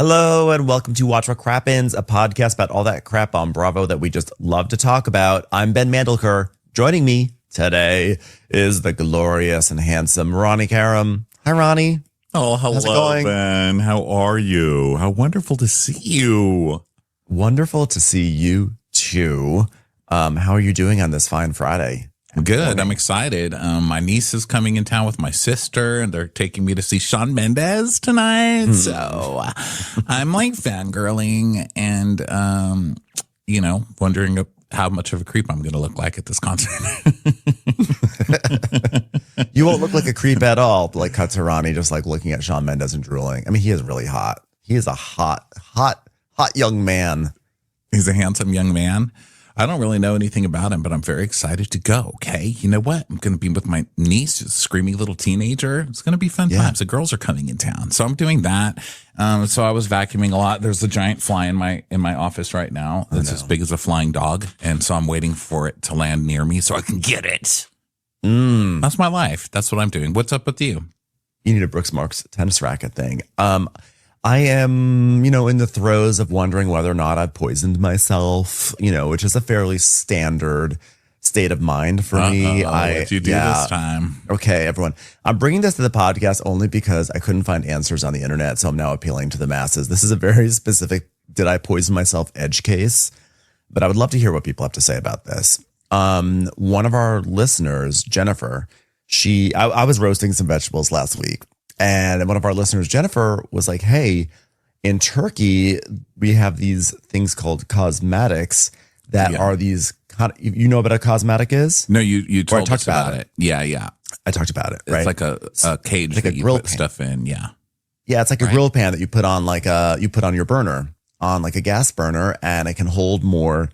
Hello and welcome to Watch What Crappens, a podcast about all that crap on Bravo that we just love to talk about. I'm Ben Mandelker. Joining me today is the glorious and handsome Ronnie Karam. Hi, Ronnie. Oh, hello, Ben. How are you? How wonderful to see you. Wonderful to see you too. How are you doing on this fine Friday? Good. I'm excited. My niece is coming in town with my sister, and they're taking me to see Shawn Mendes tonight. So I'm like fangirling and, wondering how much of a creep I'm going to look like at this concert. You won't look like a creep at all, like cut to Ronnie, just like looking at Shawn Mendes and drooling. I mean, he is really hot. He is a hot young man. He's a handsome young man. I don't really know anything about him, but I'm very excited to go. Okay. You know what? I'm going to be with my niece, a screaming little teenager. It's going to be fun times. The girls are coming in town. So I'm doing that. So I was vacuuming a lot. There's a giant fly in my office right now. It's as big as a flying dog. And so I'm waiting for it to land near me so I can get it. That's my life. That's what I'm doing. What's up with you? You need a Brooks Marks tennis racket thing. I am, in the throes of wondering whether or not I've poisoned myself, which is a fairly standard state of mind for me. What'd you do this time? Okay, everyone. I'm bringing this to the podcast only because I couldn't find answers on the internet, so I'm now appealing to the masses. This is a very specific, did I poison myself edge case? But I would love to hear what people have to say about this. One of our listeners, Jennifer, I was roasting some vegetables last week. And one of our listeners, Jennifer, was like, hey, in Turkey, we have these things called cosmetics that are these, you know what a cosmetic is? No, you told us about it. Yeah. I talked about it, it's right? Like a cage like that a you grill put pan. stuff in, yeah. Yeah, it's like a grill pan that you put on you put on your burner, on like a gas burner, and it can hold more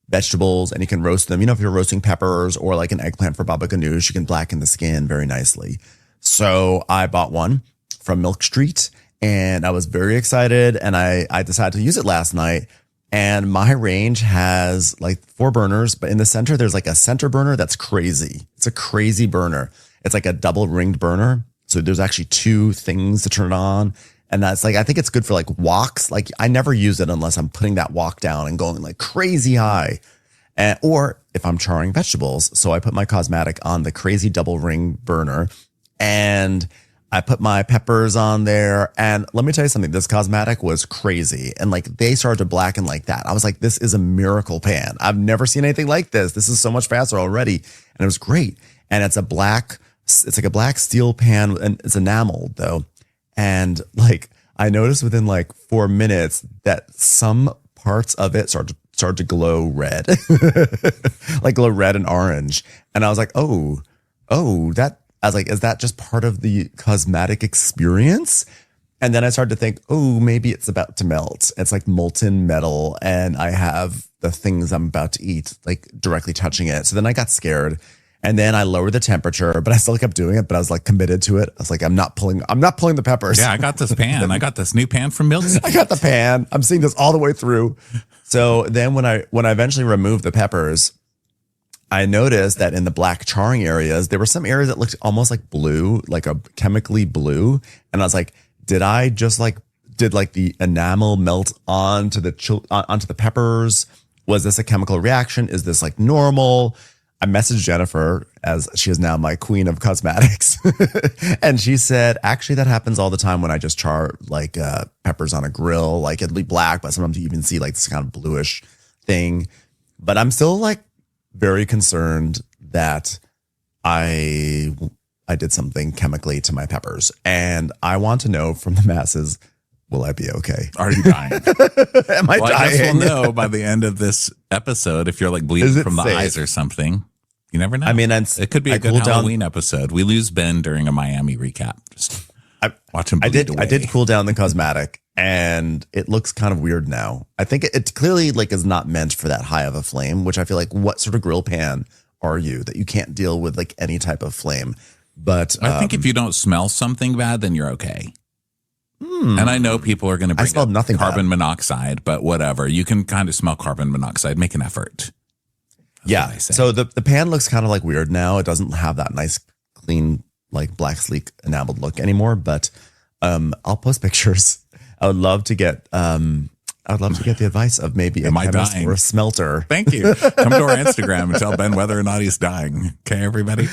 vegetables and you can roast them. If you're roasting peppers or like an eggplant for baba ganoush, you can blacken the skin very nicely. So I bought one from Milk Street and I was very excited and I decided to use it last night. And my range has like 4 burners, but in the center, there's like a center burner that's crazy. It's a crazy burner. It's like a double ringed burner. So there's actually 2 things to turn it on. And that's like, I think it's good for like woks. Like I never use it unless I'm putting that wok down and going like crazy high. Or if I'm charring vegetables. So I put my cosmetic on the crazy double ring burner. And I put my peppers on there. And let me tell you something, this cosmetic was crazy. And like they started to blacken like that. I was like, this is a miracle pan. I've never seen anything like this. This is so much faster already. And it was great. And it's like a black steel pan and it's enameled though. And like, I noticed within like 4 minutes that some parts of it started to glow red, like glow red and orange. And I was like, I was like, is that just part of the cosmetic experience? And then I started to think, maybe it's about to melt. It's like molten metal. And I have the things I'm about to eat, like directly touching it. So then I got scared and then I lowered the temperature, but I still kept doing it. But I was like committed to it. I was like, I'm not pulling the peppers. Yeah, I got this pan. I got this new pan from Milk Street. I got the pan. I'm seeing this all the way through. So then when I eventually removed the peppers, I noticed that in the black charring areas, there were some areas that looked almost like blue, like a chemically blue. And I was like, did the enamel melt onto the peppers? Was this a chemical reaction? Is this like normal? I messaged Jennifer, as she is now my queen of cosmetics. And she said, actually, that happens all the time when I just char like peppers on a grill. Like it'll be black, but sometimes you even see like this kind of bluish thing. But I'm still like very concerned that I did something chemically to my peppers. And I want to know from the masses, will I be okay? Are you dying? Am I dying? I guess we'll know by the end of this episode if you're like bleeding from the eyes or something. You never know. I mean, it could be a good Halloween episode. We lose Ben during a Miami recap. Just watch him bleed away. I did cool down the cosmetic and it looks kind of weird now. I think it clearly like is not meant for that high of a flame, which I feel like what sort of grill pan are you that you can't deal with like any type of flame? But I think if you don't smell something bad, then you're okay. And I know people are going to bring up carbon monoxide, but whatever. You can kind of smell carbon monoxide. Make an effort. Yeah. So the pan looks kind of like weird now. It doesn't have that nice, clean, like black, sleek enameled look anymore. But I'll post pictures I would love to get the advice of maybe a chemist or a smelter. Thank you. Come to our Instagram and tell Ben whether or not he's dying. Okay, everybody.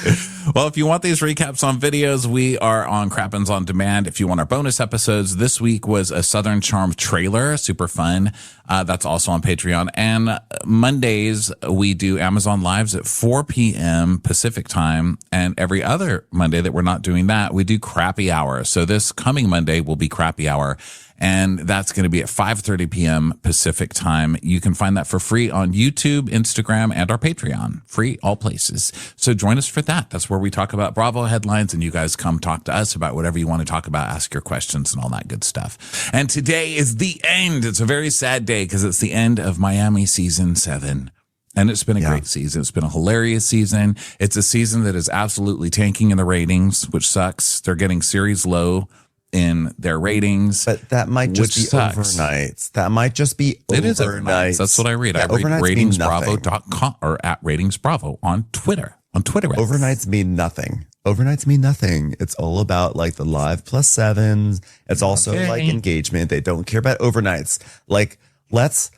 Well, if you want these recaps on videos, we are on Crappens on Demand. If you want our bonus episodes, this week was a Southern Charm trailer. Super fun. That's also on Patreon. And Mondays, we do Amazon Lives at 4 p.m. Pacific time. And every other Monday that we're not doing that, we do Crappy Hour. So this coming Monday will be Crappy Hour. And that's going to be at 5:30 p.m. Pacific time. You can find that for free on YouTube, Instagram, and our Patreon. Free all places. So join us for that. That's where we talk about Bravo headlines, and you guys come talk to us about whatever you want to talk about, ask your questions and all that good stuff. And today is the end. It's a very sad day because it's the end of Miami season 7. And it's been a great season. It's been a hilarious season. It's a season that is absolutely tanking in the ratings, which sucks. They're getting series low in their ratings. But that might just be overnights. That might just be overnights. It is overnights. That's what I read. I read ratingsbravo.com or at ratingsbravo on Twitter. Overnights mean nothing. Overnights mean nothing. It's all about like the live +7s. It's also like engagement. They don't care about overnights. Like let's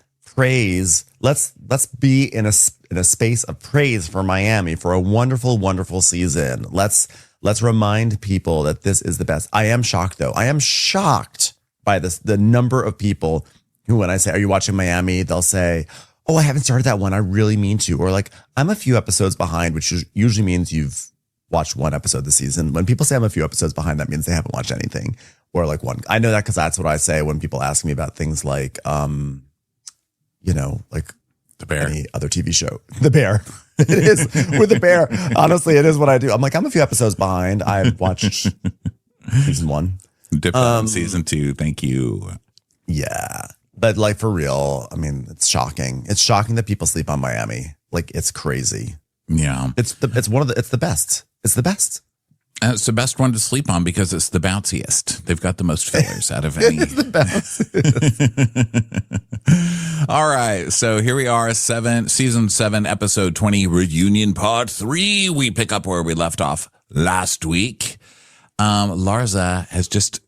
be in a space of praise for Miami for a wonderful, wonderful season. Let's remind people that this is the best. I am shocked, though. I am shocked by the number of people who, when I say, "Are you watching Miami?" they'll say, "Oh, I haven't started that one. I really mean to." Or like, "I'm a few episodes behind," which usually means you've watched one episode this season. When people say I'm a few episodes behind, that means they haven't watched anything. Or like one. I know that because that's what I say when people ask me about things like, like The Bear. Any other TV show. The Bear. It is with The Bear. Honestly, it is what I do. I'm like, I'm a few episodes behind. I've watched season 1. Dip on season 2. Thank you. Yeah. But like for real, I mean, it's shocking. It's shocking that people sleep on Miami. Like it's crazy. Yeah. It's the best. It's the best. And it's the best one to sleep on because it's the bounciest. They've got the most fillers out of any. It's the best. All right. So here we are, season 7, episode 20, reunion part 3. We pick up where we left off last week. Larsa has just,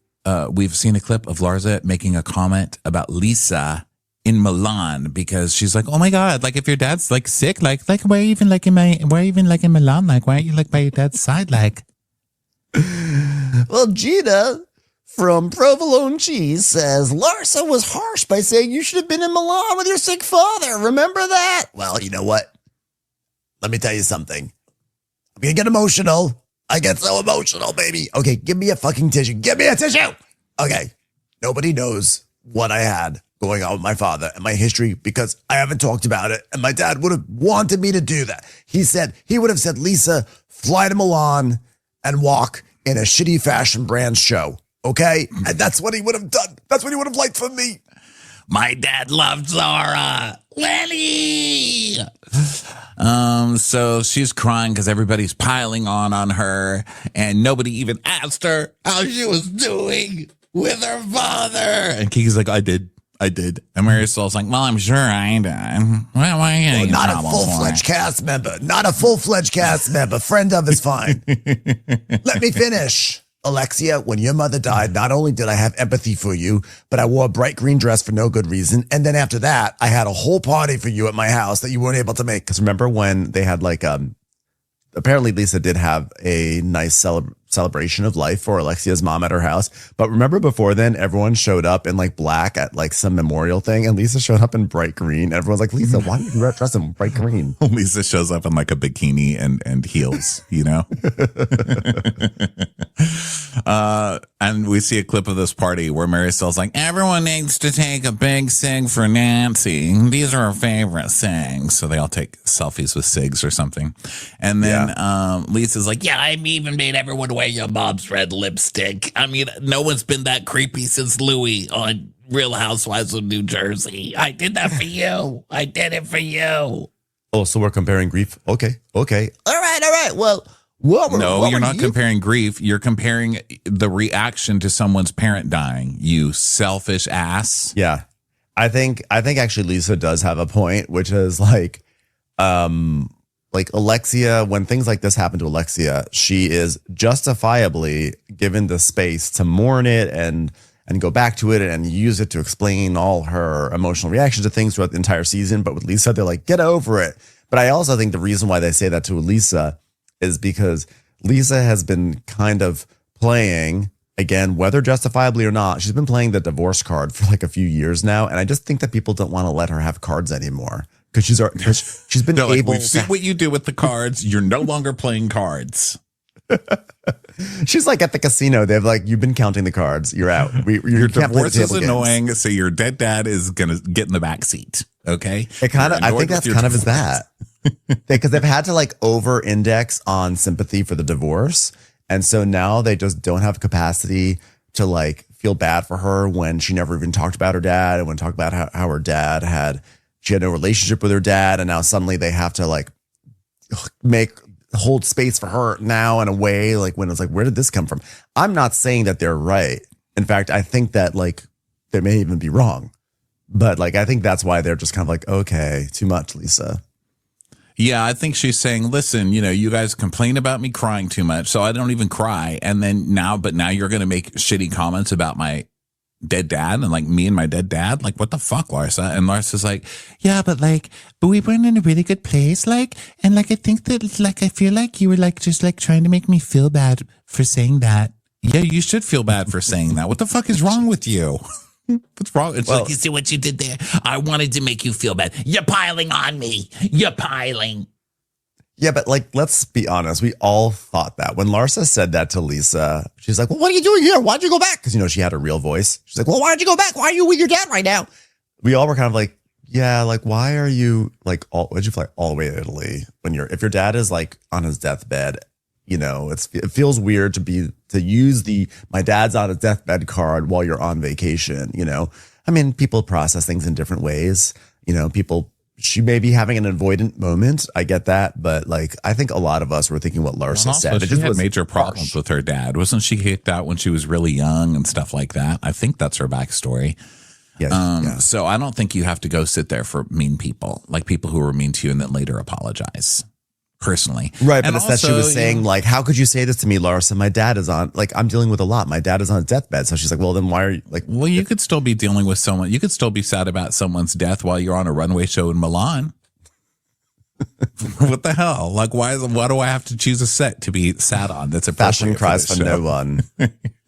we've seen a clip of Larsa making a comment about Lisa in Milan because she's like, "Oh my God, like if your dad's like sick, like we're even like in Milan, like why aren't you like by your dad's side, like?" Well, Gina from Provolone Cheese says Larsa was harsh by saying you should have been in Milan with your sick father. Remember that? Well, you know what? Let me tell you something. I'm going to get emotional. I get so emotional, baby. Okay, give me a fucking tissue. Give me a tissue. Okay. Nobody knows what I had going on with my father and my history because I haven't talked about it. And my dad would have wanted me to do that. He would have said, Lisa, fly to Milan and walk in a shitty fashion brand show. Okay? And that's what he would have done. That's what he would have liked from me. My dad loved Zara. Lenny! So she's crying because everybody's piling on her, and nobody even asked her how she was doing with her father. And Kiki's like, I did. And Marisol's like, well, I'm sure I did. Well, not a full-fledged cast member. Not a full-fledged cast member. Friend of is fine. Let me finish. Alexia, when your mother died, not only did I have empathy for you, but I wore a bright green dress for no good reason. And then after that, I had a whole party for you at my house that you weren't able to make. Because remember when they had like, apparently Lisa did have a nice celebration of life for Alexia's mom at her house. But remember before then, everyone showed up in like black at like some memorial thing. And Lisa showed up in bright green. Everyone's like, Lisa, why are you dressed in bright green? Lisa shows up in like a bikini and heels, you know? And we see a clip of this party where Marisol's like, everyone needs to take a big cig for Nancy. These are our favorite cigs. So they all take selfies with cigs or something. And then Lisa's like, yeah, I even made everyone wear your mom's red lipstick. I mean, no one's been that creepy since Louis on Real Housewives of New Jersey. I did that for you. I did it for you. Oh, so we're comparing grief. Okay. All right. Well, you're not comparing grief. You're comparing the reaction to someone's parent dying. You selfish ass. Yeah. I think actually Lisa does have a point, which is like Alexia, when things like this happen to Alexia, she is justifiably given the space to mourn it and and go back to it and use it to explain all her emotional reactions to things throughout the entire season. But with Lisa, they're like, get over it. But I also think the reason why they say that to Lisa is because Lisa has been kind of playing, again, whether justifiably or not, she's been playing the divorce card for like a few years now. And I just think that people don't want to let her have cards anymore because she's been able We've seen what you do with the cards. You're no longer playing cards. She's like at the casino. They've like, you've been counting the cards. You're out. Your divorce is annoying. So your dead dad is going to get in the back seat. Okay. I think that's kind of is that. Because they've had to like over index on sympathy for the divorce. And so now they just don't have capacity to like feel bad for her when she never even talked about her dad and when talked about how her dad she had no relationship with her dad. And now suddenly they have to like hold space for her now in a way like when it's like, where did this come from? I'm not saying that they're right. In fact, I think that like they may even be wrong, but like, I think that's why they're just kind of like, okay, too much, Lisa. Yeah, I think she's saying, listen, you guys complain about me crying too much, so I don't even cry. And then now you're going to make shitty comments about my dead dad and like me and my dead dad. Like, what the fuck, Larsa? And Larsa's like, yeah, but we weren't in a really good place. Like, and like, I think that like, I feel like you were like, just like trying to make me feel bad for saying that. Yeah, you should feel bad for saying that. What the fuck is wrong with you? What's wrong? It's like, you see what you did there? I wanted to make you feel bad. You're piling on me. You're piling. Yeah, but like, let's be honest. We all thought that when Larsa said that to Lisa, she's like, well, what are you doing here? Why'd you go back? Because, she had a real voice. She's like, well, why'd you go back? Why are you with your dad right now? We all were kind of like, yeah, like, why are you like, why'd you fly all the way to Italy if your dad is like on his deathbed? It feels weird to use my dad's on his deathbed card while you're on vacation. I mean, people process things in different ways. She may be having an avoidant moment. I get that. But like, I think a lot of us were thinking what Larsa said. She had major problems with her dad. Wasn't she kicked out when she was really young and stuff like that? I think that's her backstory. Yeah. So I don't think you have to go sit there for mean people, like people who were mean to you and then later apologize. Personally. Right, but it's that she was saying, like, how could you say this to me, Larsa? My dad is on, like, I'm dealing with a lot. My dad is on his deathbed. So she's like, well, then why are you, like... Well, you could still be dealing with someone. You could still be sad about someone's death while you're on a runway show in Milan. What the hell? Like, why do I have to choose a set to be sad on? That's a fashion cries for no one.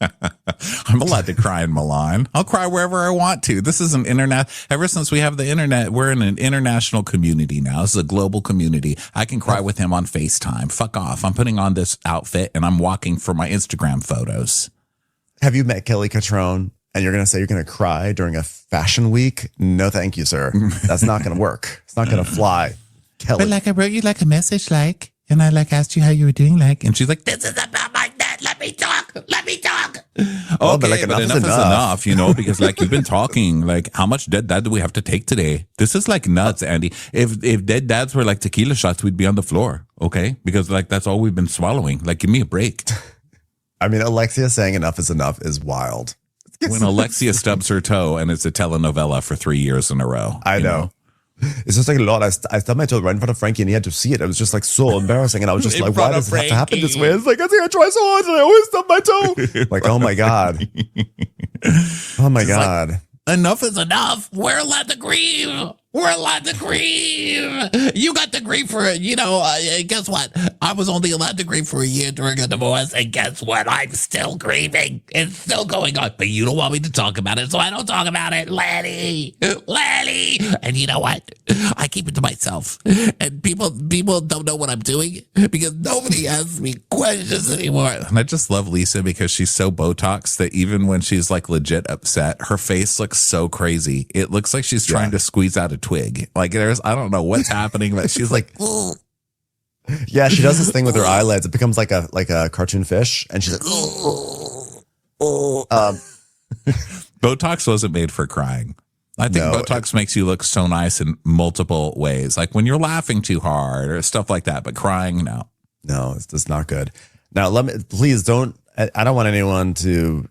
I'm allowed to cry in Milan. I'll cry wherever I want to. This is an internet. Ever since we have the internet, we're in an international community now. This is a global community. I can cry with him on FaceTime. Fuck off. I'm putting on this outfit and I'm walking for my Instagram photos. Have you met Kelly Catrone and you're going to say you're going to cry during a fashion week? No, thank you, sir. That's not going to work. It's not going to fly. Kelly. But like I wrote you like a message and I like asked you how you were doing and she's like, this is about my dad. Let me talk. Oh, okay, but enough is enough, because like you've been talking, like how much dead dad do we have to take today? This is like nuts, Andy. If dead dads were like tequila shots, we'd be on the floor, okay? Because like that's all we've been swallowing. Like give me a break. I mean, Alexia saying enough is wild. When Alexia stubs her toe and it's a telenovela for 3 years in a row. I know. It's just like a lot. I stubbed my toe right in front of Frankie and he had to see it. It was just like so embarrassing. And I was just like, why does it have to happen this way? It's like, I think I try so hard and I always stub my toe. Like, oh my God. Oh my God. Like, enough is enough. We're allowed to grieve. We're allowed to grieve. You got to grieve for it. Guess what? I was only allowed to grieve for a year during a divorce. And guess what? I'm still grieving. It's still going on. But you don't want me to talk about it, so I don't talk about it. Letty. And you know what? I keep it to myself. And people don't know what I'm doing because nobody asks me questions anymore. And I just love Lisa because she's so Botox that even when she's like legit upset, her face looks so crazy. It looks like she's trying to squeeze out a twig. Like I don't know what's happening, but she's like, ugh. Yeah, she does this thing with her eyelids. It becomes like a cartoon fish, and she's like, Botox wasn't made for crying. I think Botox makes you look so nice in multiple ways, like when you're laughing too hard or stuff like that. But crying, no, it's just not good. Now, please don't. I don't want anyone to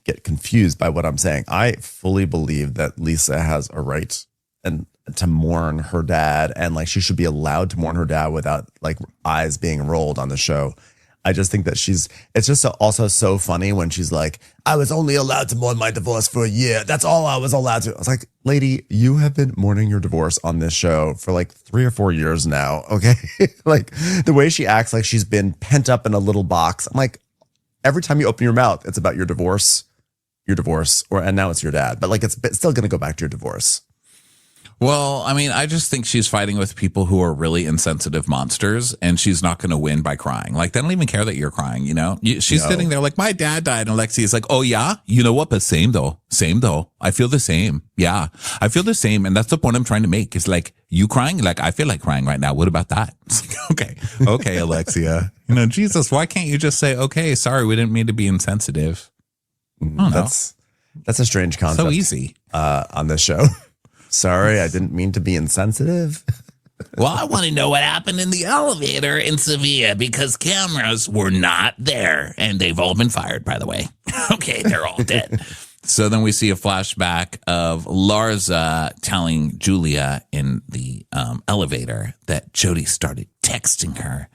get confused by what I'm saying. I fully believe that Lisa has a right and to mourn her dad, and like she should be allowed to mourn her dad without like eyes being rolled on the show. I just think that it's just also so funny when she's like, I was only allowed to mourn my divorce for a year. That's all I was allowed to. I was like, lady, you have been mourning your divorce on this show for like 3 or 4 years now. Okay. Like the way she acts like she's been pent up in a little box. I'm like, every time you open your mouth, it's about your divorce, and now it's your dad. But like, it's still going to go back to your divorce. Well, I mean, I just think she's fighting with people who are really insensitive monsters, and she's not going to win by crying. Like, they don't even care that you're crying, you know? She's sitting there like, my dad died, and Alexi is like, oh, yeah? You know what? But same, though. I feel the same. Yeah, I feel the same, and that's the point I'm trying to make. Is like, you crying? Like, I feel like crying right now. What about that? It's like, okay, Alexia. You know, Jesus, why can't you just say, okay, sorry, we didn't mean to be insensitive? I don't know. That's a strange concept. So easy. On this show. Sorry, I didn't mean to be insensitive. Well, I want to know what happened in the elevator in Sevilla because cameras were not there. And they've all been fired, by the way. Okay, they're all dead. So then we see a flashback of Larsa telling Julia in the elevator that Jody started texting her.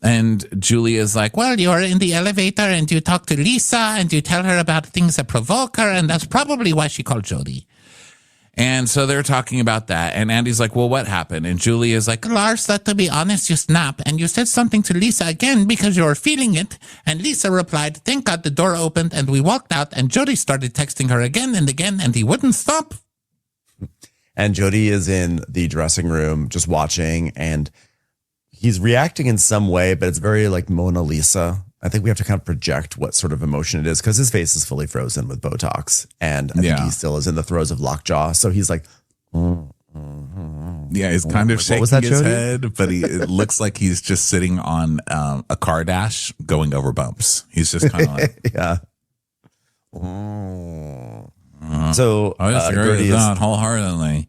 And Julia's like, well, you're in the elevator and you talk to Lisa and you tell her about things that provoke her. And that's probably why she called Jody. And so they're talking about that. And Andy's like, well, what happened? And Julia's like, Larsa, to be honest, you snapped. And you said something to Lisa again because you were feeling it. And Lisa replied, thank God the door opened and we walked out. And Jody started texting her again and again. And he wouldn't stop. And Jody is in the dressing room just watching. And he's reacting in some way, but it's very like Mona Lisa. I think we have to kind of project what sort of emotion it is because his face is fully frozen with Botox. And I think he still is in the throes of lockjaw. So he's like, yeah, he's kind of shaking his head, but it looks like he's just sitting on a car dash going over bumps. He's just kind of like, yeah. So I agree with that wholeheartedly.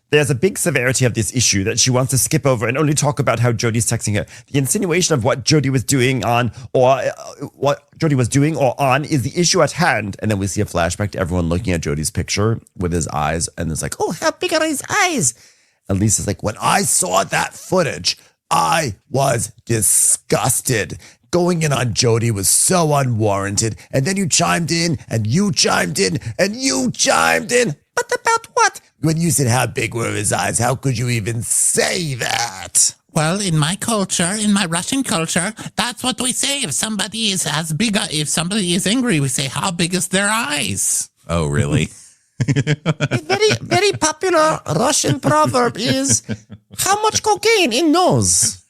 There's a big severity of this issue that she wants to skip over and only talk about how Jody's texting her. The insinuation of what Jody was doing or on is the issue at hand. And then we see a flashback to everyone looking at Jody's picture with his eyes. And it's like, oh, how big are his eyes? And Lisa's like, when I saw that footage, I was disgusted. Going in on Jody was so unwarranted. And then you chimed in and you chimed in and you chimed in. But about what? When you said how big were his eyes, how could you even say that? Well, in my culture, in my Russian culture, that's what we say. If somebody is if somebody is angry, we say, how big is their eyes? Oh, really? A very, very popular Russian proverb is, how much cocaine in nose?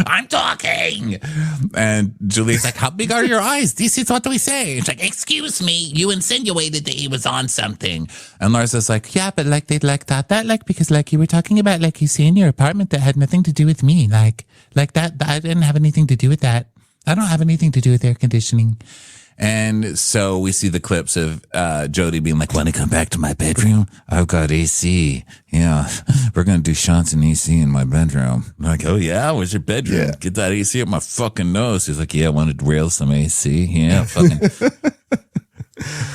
I'm talking. And Julie's like, how big are your eyes? This is what we say. It's like, excuse me, you insinuated that he was on something. And Larsa's like, yeah, but like they'd like that like because like you were talking about like you see in your apartment that had nothing to do with me. Like that I didn't have anything to do with that. I don't have anything to do with air conditioning. And so we see the clips of Jody being like, want to come back to my bedroom? I've got AC. Yeah, we're going to do shots in AC in my bedroom. I'm like, oh, yeah? Where's your bedroom? Yeah. Get that AC up my fucking nose. He's like, yeah, I wanted to rail some AC. Yeah, fucking.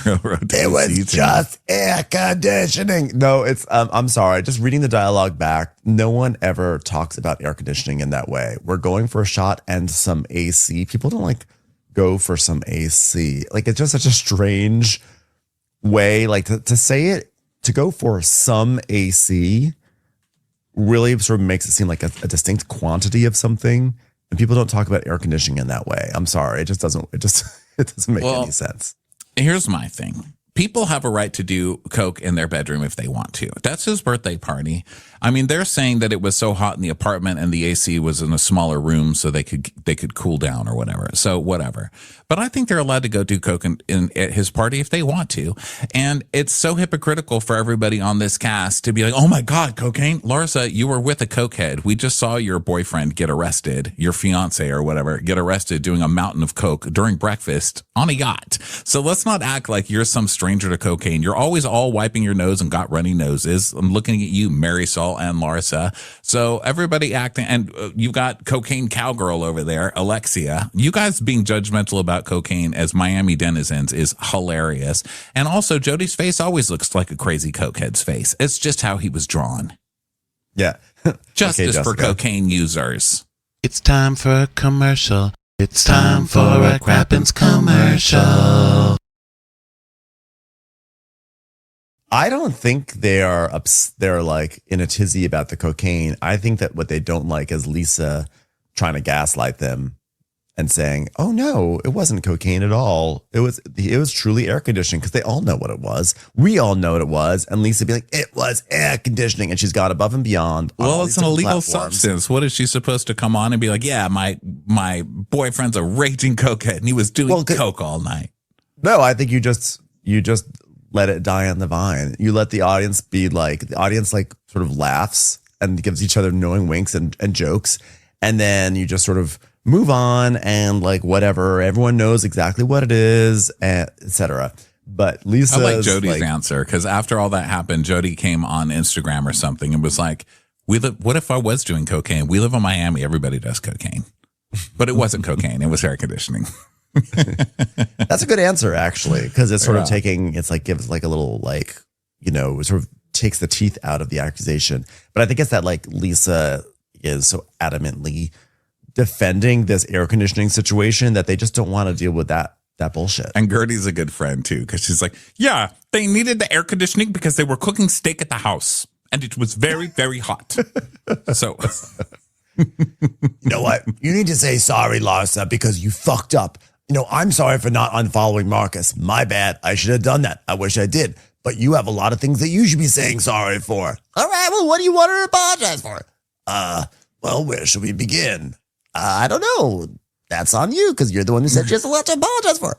It was just air conditioning. No, it's, I'm sorry. Just reading the dialogue back, no one ever talks about air conditioning in that way. We're going for a shot and some AC. People don't like go for some AC. Like, it's just such a strange way, like to say it, to go for some AC really sort of makes it seem like a distinct quantity of something. And people don't talk about air conditioning in that way. I'm sorry. It doesn't make any sense. Here's my thing. People have a right to do coke in their bedroom if they want to. That's his birthday party. I mean, they're saying that it was so hot in the apartment and the AC was in a smaller room so they could cool down or whatever. So whatever. But I think they're allowed to go do coke at his party if they want to. And it's so hypocritical for everybody on this cast to be like, oh my God, cocaine. Larsa, you were with a cokehead. We just saw your boyfriend get arrested, your fiance or whatever, get arrested doing a mountain of coke during breakfast on a yacht. So let's not act like you're some stranger to cocaine. You're always all wiping your nose and got runny noses. I'm looking at you, Marisol and Larsa. So everybody acting, and you got cocaine cowgirl over there, Alexia. You guys being judgmental about cocaine as Miami denizens is hilarious. And also, Jody's face always looks like a crazy cokehead's face. It's just how he was drawn. Yeah. Justice for Jessica. cocaine users. It's time for a commercial. It's time for a Crappens commercial. I don't think they're like in a tizzy about the cocaine. I think that what they don't like is Lisa trying to gaslight them and saying, "Oh no, it wasn't cocaine at all. It was truly air conditioning," because they all know what it was. We all know what it was, and Lisa be like, "It was air conditioning," and she's gone above and beyond. Well, it's an illegal substance. What is she supposed to come on and be like? Yeah, my boyfriend's a raging cokehead, and he was doing coke all night. No, I think you just let it die on the vine. You let the audience be like, the audience like sort of laughs and gives each other knowing winks and jokes. And then you just sort of move on and like whatever. Everyone knows exactly what it is, etc. But Lisa, I like Jody's answer, because after all that happened, Jody came on Instagram or something and was like, what if I was doing cocaine? We live in Miami. Everybody does cocaine. But it wasn't cocaine. It was air conditioning. That's a good answer, actually, because it's sort of gives like a little like, you know, it sort of takes the teeth out of the accusation. But I think it's that like Lisa is so adamantly defending this air conditioning situation that they just don't want to deal with that bullshit. And Gertie's a good friend too, because she's like, yeah, they needed the air conditioning because they were cooking steak at the house and it was very, very hot. So you know what? You need to say sorry, Larsa, because you fucked up. You know, I'm sorry for not unfollowing Marcus. My bad. I should have done that. I wish I did. But you have a lot of things that you should be saying sorry for. All right, well, what do you want to apologize for? Well, where should we begin? I don't know. That's on you, because you're the one who said just a lot to apologize for.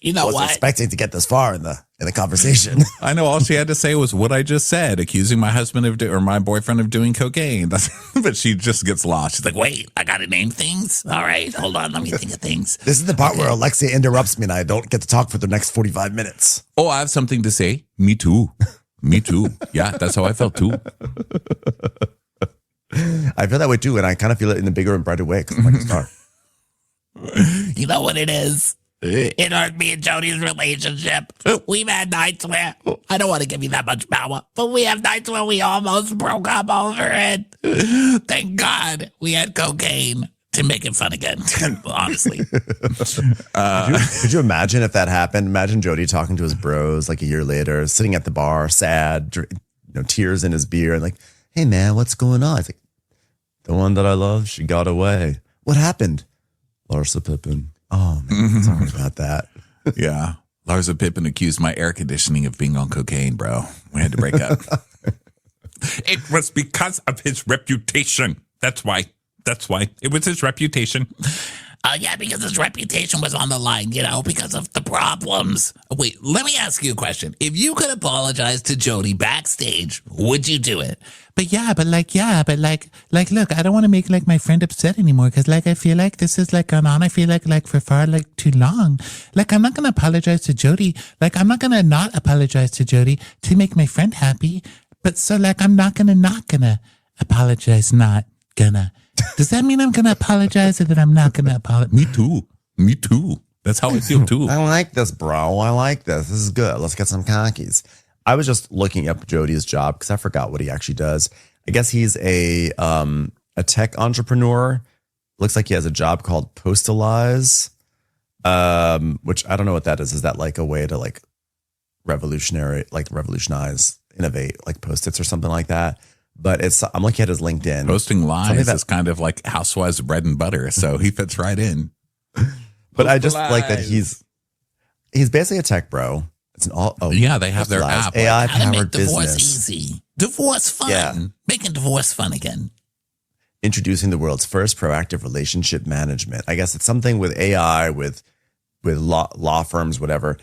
You know I wasn't expecting to get this far in the conversation. I know all she had to say was what I just said, accusing my husband or my boyfriend of doing cocaine. But she just gets lost. She's like, wait, I got to name things? All right, hold on. Let me think of things. This is the part where Alexia interrupts me and I don't get to talk for the next 45 minutes. Oh, I have something to say. Me too. Me too. Yeah, that's how I felt too. I feel that way too, and I kind of feel it in a bigger and brighter way because I'm like a star. You know what it is? It hurt me and Jody's relationship. We've had nights where, I don't want to give you that much power, but we have nights where we almost broke up over it. Thank God we had cocaine to make it fun again, honestly. Could you imagine if that happened? Imagine Jody talking to his bros like a year later, sitting at the bar, sad, tears in his beer, and like, hey man, what's going on? It's like, the one that I love, she got away. What happened? Larsa Pippen. Oh man, sorry about that. Yeah. Larsa Pippen accused my air conditioning of being on cocaine, bro. We had to break up. It was because of his reputation. That's why. It was his reputation. Yeah, because his reputation was on the line, because of the problems. Wait, let me ask you a question. If you could apologize to Jody backstage, would you do it? But look, I don't want to make like my friend upset anymore because like I feel like this is like gone on. I feel like for far like too long. Like I'm not gonna apologize to Jody. Like I'm not gonna not apologize to Jody to make my friend happy. But so like I'm not gonna apologize. Not gonna. Does that mean I'm gonna apologize or that I'm not gonna apologize? Me too. That's how I feel too. I like this, bro. I like this. This is good. Let's get some cockies. I was just looking up Jody's job because I forgot what he actually does. I guess he's a tech entrepreneur. Looks like he has a job called Postalize, which I don't know what that is. Is that like a way to like revolutionize, innovate, like Post-its or something like that? But I'm looking at his LinkedIn. Posting lies is kind of like Housewives' bread and butter, so he fits right in. But I just like that he's basically a tech bro. It's an yeah, they have their app, AI How to make powered divorce business. easy. Divorce fun. Yeah. Making divorce fun again. Introducing the world's first proactive relationship management. I guess it's something with AI, with law firms, whatever.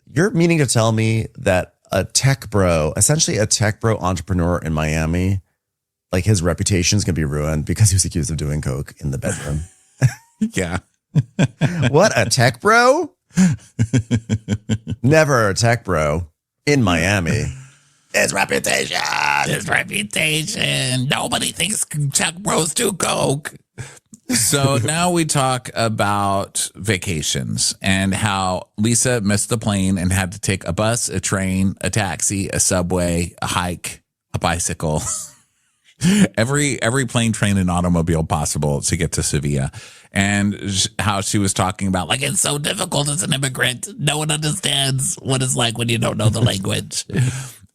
You're meaning to tell me that essentially a tech bro entrepreneur in Miami, like his reputation is going to be ruined because he was accused of doing coke in the bedroom. Yeah. What, a tech bro? Never a tech bro in Miami. His reputation. Nobody thinks tech bros do coke. So now we talk about vacations and how Lisa missed the plane and had to take a bus, a train, a taxi, a subway, a hike, a bicycle, every plane, train, and automobile possible to get to Sevilla. And how she was talking about, like, It's so difficult as an immigrant. No one understands what it's like when you don't know the language.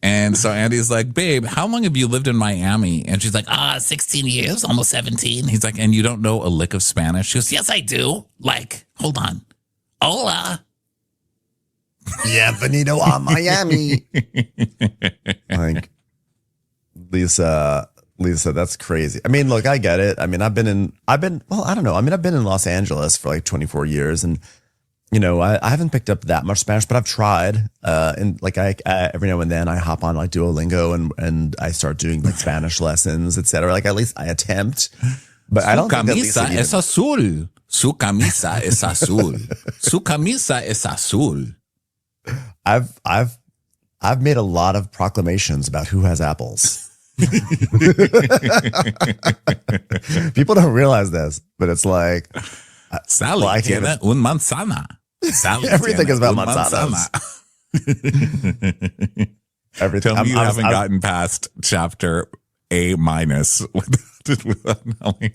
and so Andy's like, babe, how long have you lived in Miami? And she's like, 16 years, almost 17. he's like, and you don't know a lick of Spanish? She goes, Yes, I do. Like, hold on. Hola. Bienvenido a Miami. Like, Lisa, that's crazy. I mean, look, I get it. I mean, I've been in Los Angeles for like 24 years, and you know, I haven't picked up that much Spanish, but I've tried. And like I every now and then I hop on like Duolingo and I start doing like Spanish lessons, etc. Like at least I attempt. But I don't think that Lisa camisa es azul. Su camisa es azul. Su camisa es azul. I've made a lot of proclamations about who has apples. People don't realize this, but it's like Sally tiene un manzana. Sally everything is about manzanas. Everything. Tell me you haven't gotten past chapter A-.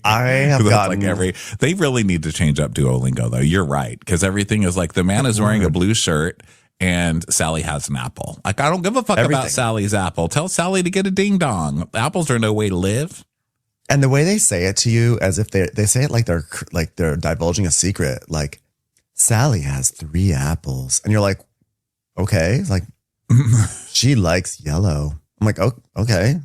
I have gotten like they really need to change up Duolingo though. You're right. Because everything is like the man is wearing a blue shirt and Sally has an apple. Like, I don't give a fuck about Sally's apple. Tell Sally to get a ding dong. Apples are no way to live. And the way they say it to you, as if they say it like they're divulging a secret. Like, Sally has 3 apples, and you're like, okay, it's like she likes yellow. I'm like, oh, okay.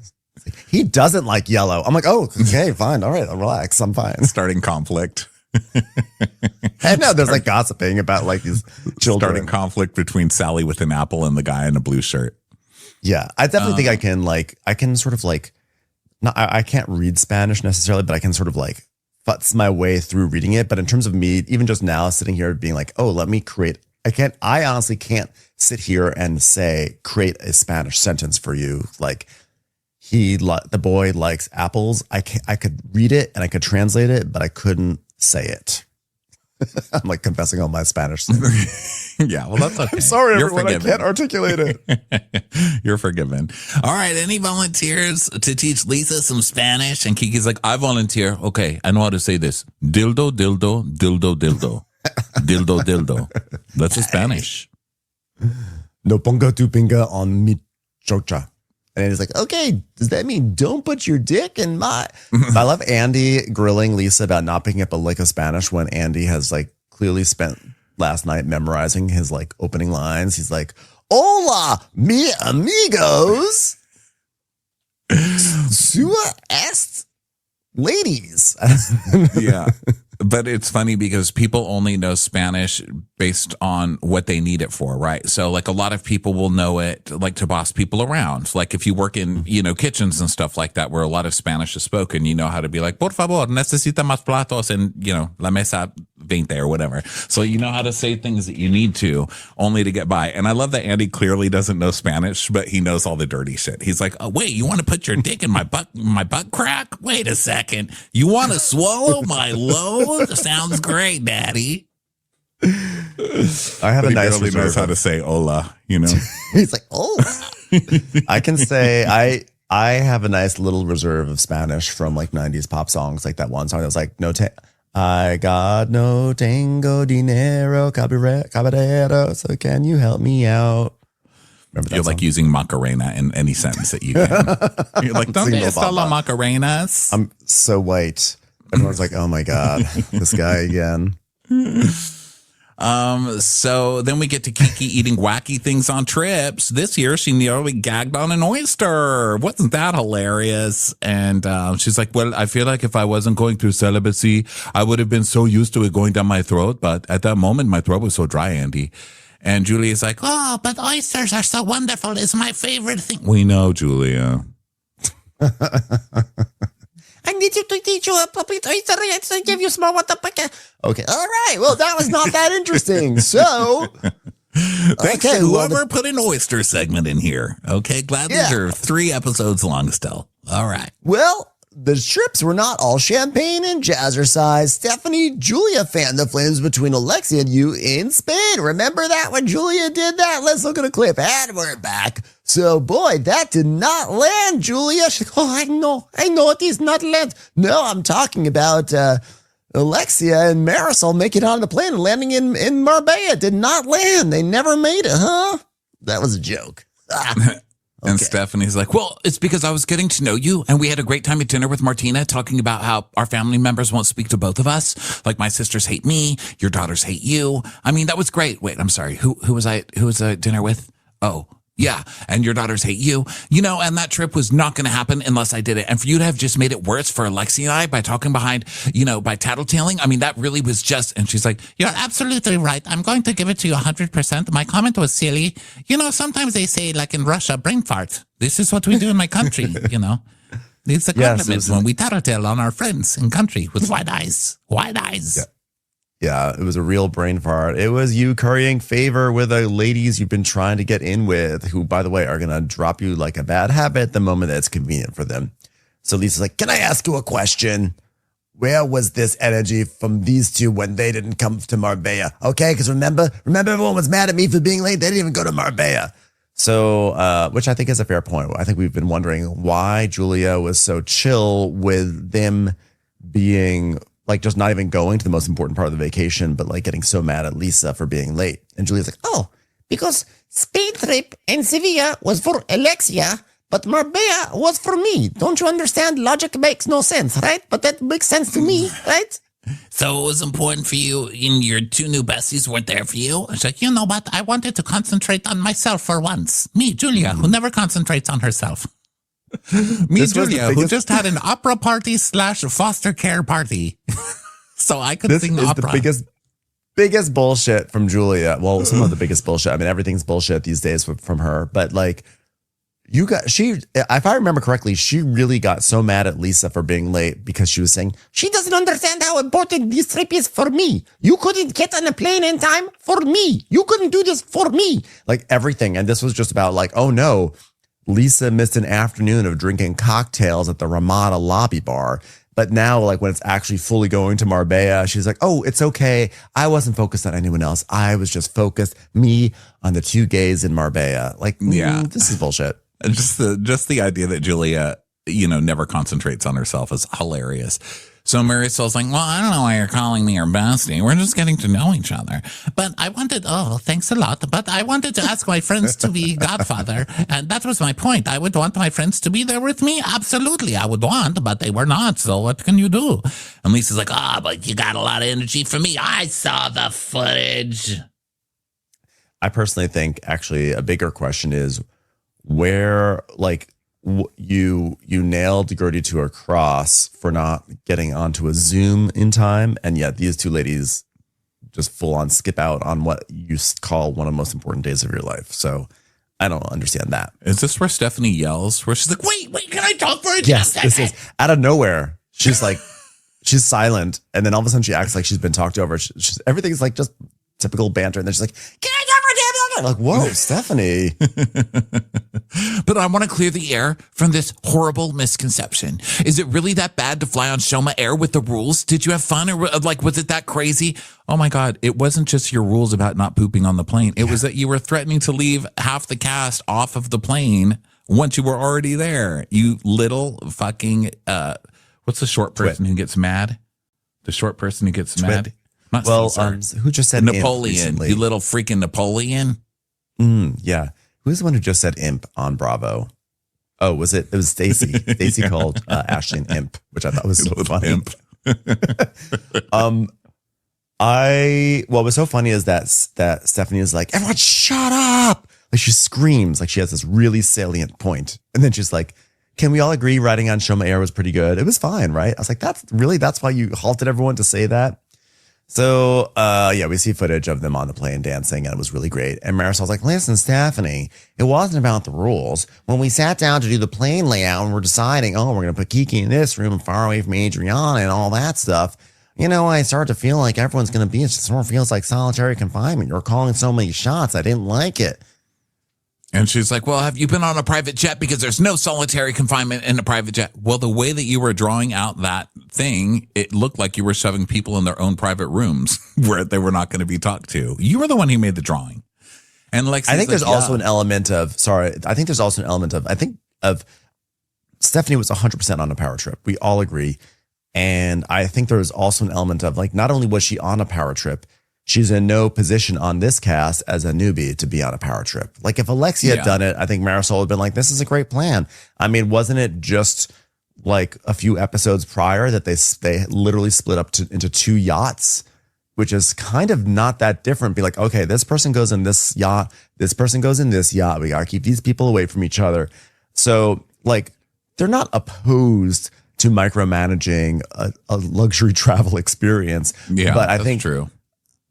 He doesn't like yellow. I'm like, oh, okay, fine, all right, I'll relax, I'm fine. Starting conflict. And no, there's like gossiping about like these children. Starting conflict between Sally with an apple and the guy in a blue shirt. Yeah, I definitely think I can sort of like. No, I can't read Spanish necessarily, but I can sort of like futz my way through reading it. But in terms of me, even just now sitting here being like, oh, let me create, I honestly can't sit here and create a Spanish sentence for you. Like the boy likes apples. I could read it and I could translate it, but I couldn't say it. I'm like confessing all my Spanish. Yeah, well, that's okay. I'm sorry, everyone. I can't articulate it. You're forgiven. All right. Any volunteers to teach Lisa some Spanish? And Kiki's like, I volunteer. Okay, I know how to say this. Dildo, dildo, dildo, dildo. Dildo, dildo. That's a Spanish. No ponga tu pinga on mi chocha. And he's like, okay, does that mean don't put your dick in my... I love Andy grilling Lisa about not picking up a lick of Spanish when Andy has like clearly spent last night memorizing his like opening lines. He's like, hola, mi amigos. Sua est ladies. Yeah. But it's funny because people only know Spanish based on what they need it for, right? So like a lot of people will know it like to boss people around. Like if you work in, kitchens and stuff like that where a lot of Spanish is spoken, you know how to be like, por favor, necesita más platos and, la mesa 20 or whatever. So you know how to say things that you need to only to get by. And I love that Andy clearly doesn't know Spanish, but he knows all the dirty shit. He's like, oh, wait, you want to put your dick in my butt crack? Wait a second. You want to swallow my load? Sounds great, Daddy. I have a nice reserve. Knows how to say hola, He's like, hola. I can say I have a nice little reserve of Spanish from like 90s pop songs, like that one song that was like, I got no tengo dinero, caballero, so can you help me out? Remember that You're song? like using Macarena in any sentence that you can. You're like, ¿Dónde está la Macarenas? I'm so white. Everyone's like, oh my God, this guy again. So then we get to Kiki eating wacky things on trips. This year, she nearly gagged on an oyster. Wasn't that hilarious? And she's like, well, I feel like if I wasn't going through celibacy, I would have been so used to it going down my throat. But at that moment, my throat was so dry, Andy. And Julia's like, oh, but oysters are so wonderful. It's my favorite thing. We know, Julia. I need you to teach you a puppet oyster to give you small water bucket. Okay, all right. Well, that was not that interesting. So, thanks to whoever put an oyster segment in here. Okay, glad these are 3 episodes long still. All right. Well, the trips were not all champagne and jazzercise. Stephanie, Julia fanned the flames between Alexia and you in Spain. Remember that when Julia did that? Let's look at a clip. And we're back. So, boy, that did not land, Julia. She's like, oh, I know it is not land. No, I'm talking about Alexia and Marisol making it on the plane and landing in Marbella. Did not land. They never made it, huh? That was a joke. And Stephanie's like, well, it's because I was getting to know you, and we had a great time at dinner with Martina talking about how our family members won't speak to both of us. Like, my sisters hate me, your daughters hate you. I mean, that was great. Wait, I'm sorry. Who was I at dinner with? Oh, yeah. And your daughters hate you. You know, and that trip was not going to happen unless I did it. And for you to have just made it worse for Alexi and I by talking behind, by tattletaling, I mean, that really was just, and she's like, you're absolutely right. I'm going to give it to you 100%. My comment was silly. Sometimes they say, like in Russia, brain fart. This is what we do in my country, It's a compliment when we tattletale on our friends in country with wide eyes. Wide eyes. Yeah. Yeah, it was a real brain fart. It was you currying favor with the ladies you've been trying to get in with, who, by the way, are going to drop you like a bad habit the moment that it's convenient for them. So Lisa's like, can I ask you a question? Where was this energy from these two when they didn't come to Marbella? Okay, because remember everyone was mad at me for being late. They didn't even go to Marbella. So, which I think is a fair point. I think we've been wondering why Julia was so chill with them being like just not even going to the most important part of the vacation, but like getting so mad at Lisa for being late. And Julia's like, oh, because Spain trip in Sevilla was for Alexia, but Marbella was for me. Don't you understand? Logic makes no sense, right? But that makes sense to me, right? So it was important for you, and your two new besties weren't there for you? It's like, you know what? I wanted to concentrate on myself for once. Me, Julia, who never concentrates on herself. Me, Julia, who just had an opera party / foster care party. So I could sing opera. This is the biggest bullshit from Julia. Well, some of the biggest bullshit. I mean, everything's bullshit these days from her. But like, if I remember correctly, she really got so mad at Lisa for being late because she was saying, she doesn't understand how important this trip is for me. You couldn't get on a plane in time for me. You couldn't do this for me. Like everything. And this was just about like, oh no, Lisa missed an afternoon of drinking cocktails at the Ramada lobby bar. But now, like when it's actually fully going to Marbella, she's like, oh, it's okay. I wasn't focused on anyone else. I was just focused, me, on the two gays in Marbella. Like, this is bullshit. Just the idea that Julia, never concentrates on herself is hilarious. So Marisol's like, well, I don't know why you're calling me your bestie. We're just getting to know each other. But I wanted, thanks a lot. But I wanted to ask my friends to be godfather. And that was my point. I would want my friends to be there with me. Absolutely. I would want, but they were not. So what can you do? And Lisa's like, but you got a lot of energy for me. I saw the footage. I personally think actually a bigger question is where, like, you nailed Gertie to a cross for not getting onto a Zoom in time, and yet these two ladies just full on skip out on what you call one of the most important days of your life. So I don't understand that. Is this where Stephanie yells? Where she's like, wait, can I talk for a Yes, this is out of nowhere. She's like, she's silent, and then all of a sudden she acts like she's been talked over. Everything's like just typical banter, and then she's like, can I talk for a damn minute? Like, whoa, Stephanie. But I want to clear the air from this horrible misconception. Is it really that bad to fly on Shoma Air with the rules? Did you have fun, or like was it that crazy? Oh my God, it wasn't just your rules about not pooping on the plane. It was that you were threatening to leave half the cast off of the plane once you were already there. You little fucking what's the short person who gets mad? The short person who gets mad? Not who just said Napoleon? You little freaking Napoleon. Yeah. Who's the one who just said imp on Bravo? Oh, was it? It was Stacey. Stacey called Ashley an imp, which I thought was so funny. Imp. What was so funny is that Stephanie is like, everyone shut up. Like she screams, like she has this really salient point. And then she's like, can we all agree riding on Shoma Air was pretty good? It was fine, right? I was like, that's why you halted everyone to say that? So, we see footage of them on the plane dancing, and it was really great. And Marisol's like, listen, Stephanie, it wasn't about the rules. When we sat down to do the plane layout and we're deciding, we're going to put Kiki in this room far away from Adriana and all that stuff, I started to feel like everyone's going to be, it sort of feels like solitary confinement. You're calling so many shots. I didn't like it. And she's like, well, have you been on a private jet? Because there's no solitary confinement in a private jet. Well, the way that you were drawing out that thing, it looked like you were shoving people in their own private rooms where they were not going to be talked to. You were the one who made the drawing. And Lexi's I think there's like, also yeah. an element of, I think of Stephanie was 100% on a power trip. We all agree. And I think there was also an element of like, not only was she on a power trip, she's in no position on this cast as a newbie to be on a power trip. Like if Alexia had done it, I think Marisol would have been like, this is a great plan. I mean, wasn't it just like a few episodes prior that they literally split up into 2 yachts, which is kind of not that different. Be like, okay, this person goes in this yacht, this person goes in this yacht. We got to keep these people away from each other. So like, they're not opposed to micromanaging a luxury travel experience. Yeah, but I that's think true.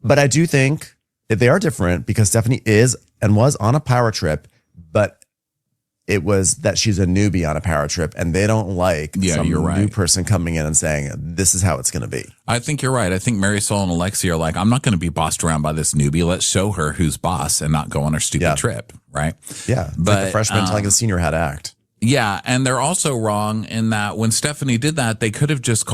But I do think that they are different because Stephanie is and was on a power trip, but it was that she's a newbie on a power trip and they don't like some new person coming in and saying, this is how it's going to be. I think you're right. I think Marisol and Alexia are like, I'm not going to be bossed around by this newbie. Let's show her who's boss and not go on her stupid trip. Right. Yeah. It's like the freshman telling the senior how to act. Yeah, and they're also wrong in that when Stephanie did that, they could have just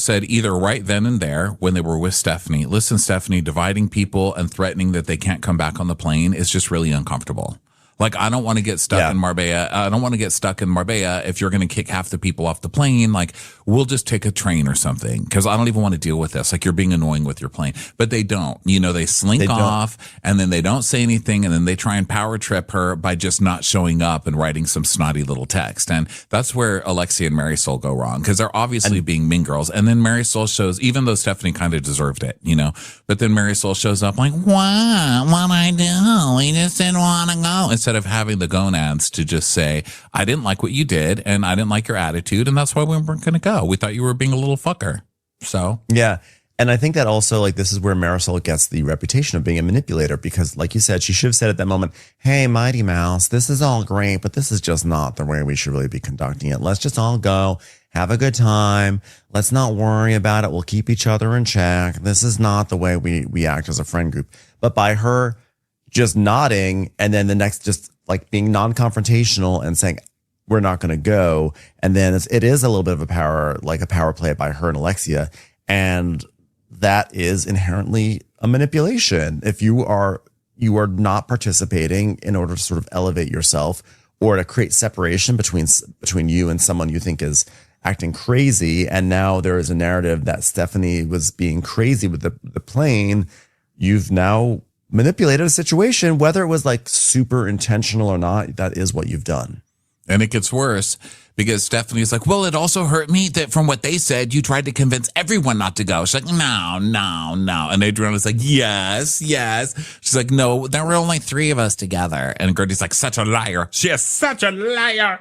said either right then and there when they were with Stephanie, listen, Stephanie, dividing people and threatening that they can't come back on the plane is just really uncomfortable. Like, I don't want to get stuck in Marbella. I don't want to get stuck in Marbella if you're going to kick half the people off the plane. Like, we'll just take a train or something because I don't even want to deal with this. Like, you're being annoying with your plane. But they don't. You know, they slink off and then they don't say anything and then they try and power trip her by just not showing up and writing some snotty little text. And that's where Alexia and Marisol go wrong because they're obviously being mean girls. And then Marisol shows, even though Stephanie kind of deserved it, you know, but then Marisol shows up like, what I do? We just didn't want to go. Instead of having the gonads to just say, I didn't like what you did and I didn't like your attitude and that's why we weren't going to go. We thought you were being a little fucker. So yeah. And I think that also like this is where Marisol gets the reputation of being a manipulator because like you said, she should have said at that moment, hey, Mighty Mouse, this is all great, but this is just not the way we should really be conducting it. Let's just all go have a good time. Let's not worry about it. We'll keep each other in check. This is not the way we act as a friend group. But by her just nodding and then the next just like being non-confrontational and saying, we're not going to go. And then it is a little bit of a power play by her and Alexia. And that is inherently a manipulation. If you are not participating in order to sort of elevate yourself or to create separation between you and someone you think is acting crazy. And now there is a narrative that Stephanie was being crazy with the plane. You've now manipulated a situation, whether it was like super intentional or not. That is what you've done. And it gets worse because Stephanie's like, well, it also hurt me that from what they said, you tried to convince everyone not to go. She's like, no. And Adriana's like, yes. She's like, no, there were only 3 of us together. And Gertie's like, such a liar. She is such a liar.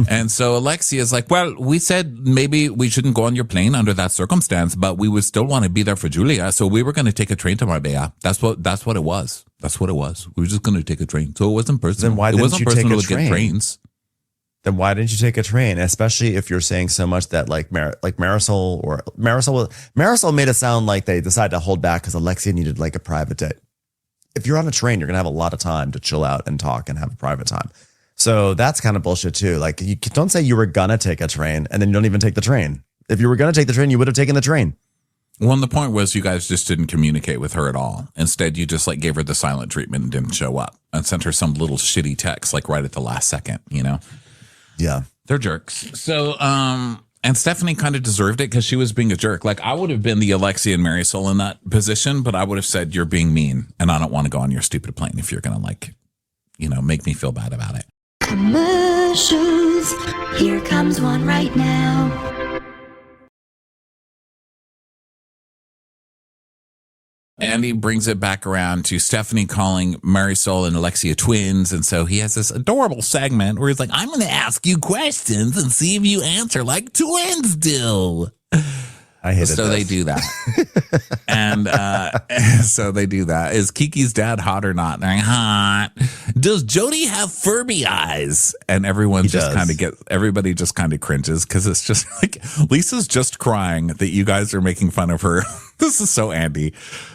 And so Alexia's like, well, we said maybe we shouldn't go on your plane under that circumstance, but we would still want to be there for Julia. So we were going to take a train to Marbella. That's what it was. We were just going to take a train. So it wasn't personal. Then why didn't you take a train? Get trains. Then why didn't you take a train? Especially if you're saying so much that Marisol made it sound like they decided to hold back because Alexia needed like a private day. If you're on a train, you're going to have a lot of time to chill out and talk and have a private time. So that's kind of bullshit too. Like you don't say you were going to take a train and then you don't even take the train. If you were going to take the train, you would have taken the train. Well, and the point was you guys just didn't communicate with her at all. Instead, you just like gave her the silent treatment and didn't show up and sent her some little shitty text like right at the last second, you know? Yeah. They're jerks. So, and Stephanie kind of deserved it because she was being a jerk. Like I would have been the Alexia and Marisol in that position, but I would have said, you're being mean and I don't want to go on your stupid plane if you're going to like, you know, make me feel bad about it. Commercials. Here comes one right now. Andy brings it back around to Stephanie calling Marisol and Alexia twins. And so he has this adorable segment where he's like, I'm going to ask you questions and see if you answer like twins do. I hate it. So they do that. And so they do that. Is Kiki's dad hot or not? They're like, hot. Does Jody have Furby eyes? And everybody just kind of cringes because it's just like Lisa's just crying that you guys are making fun of her. This is so Andy.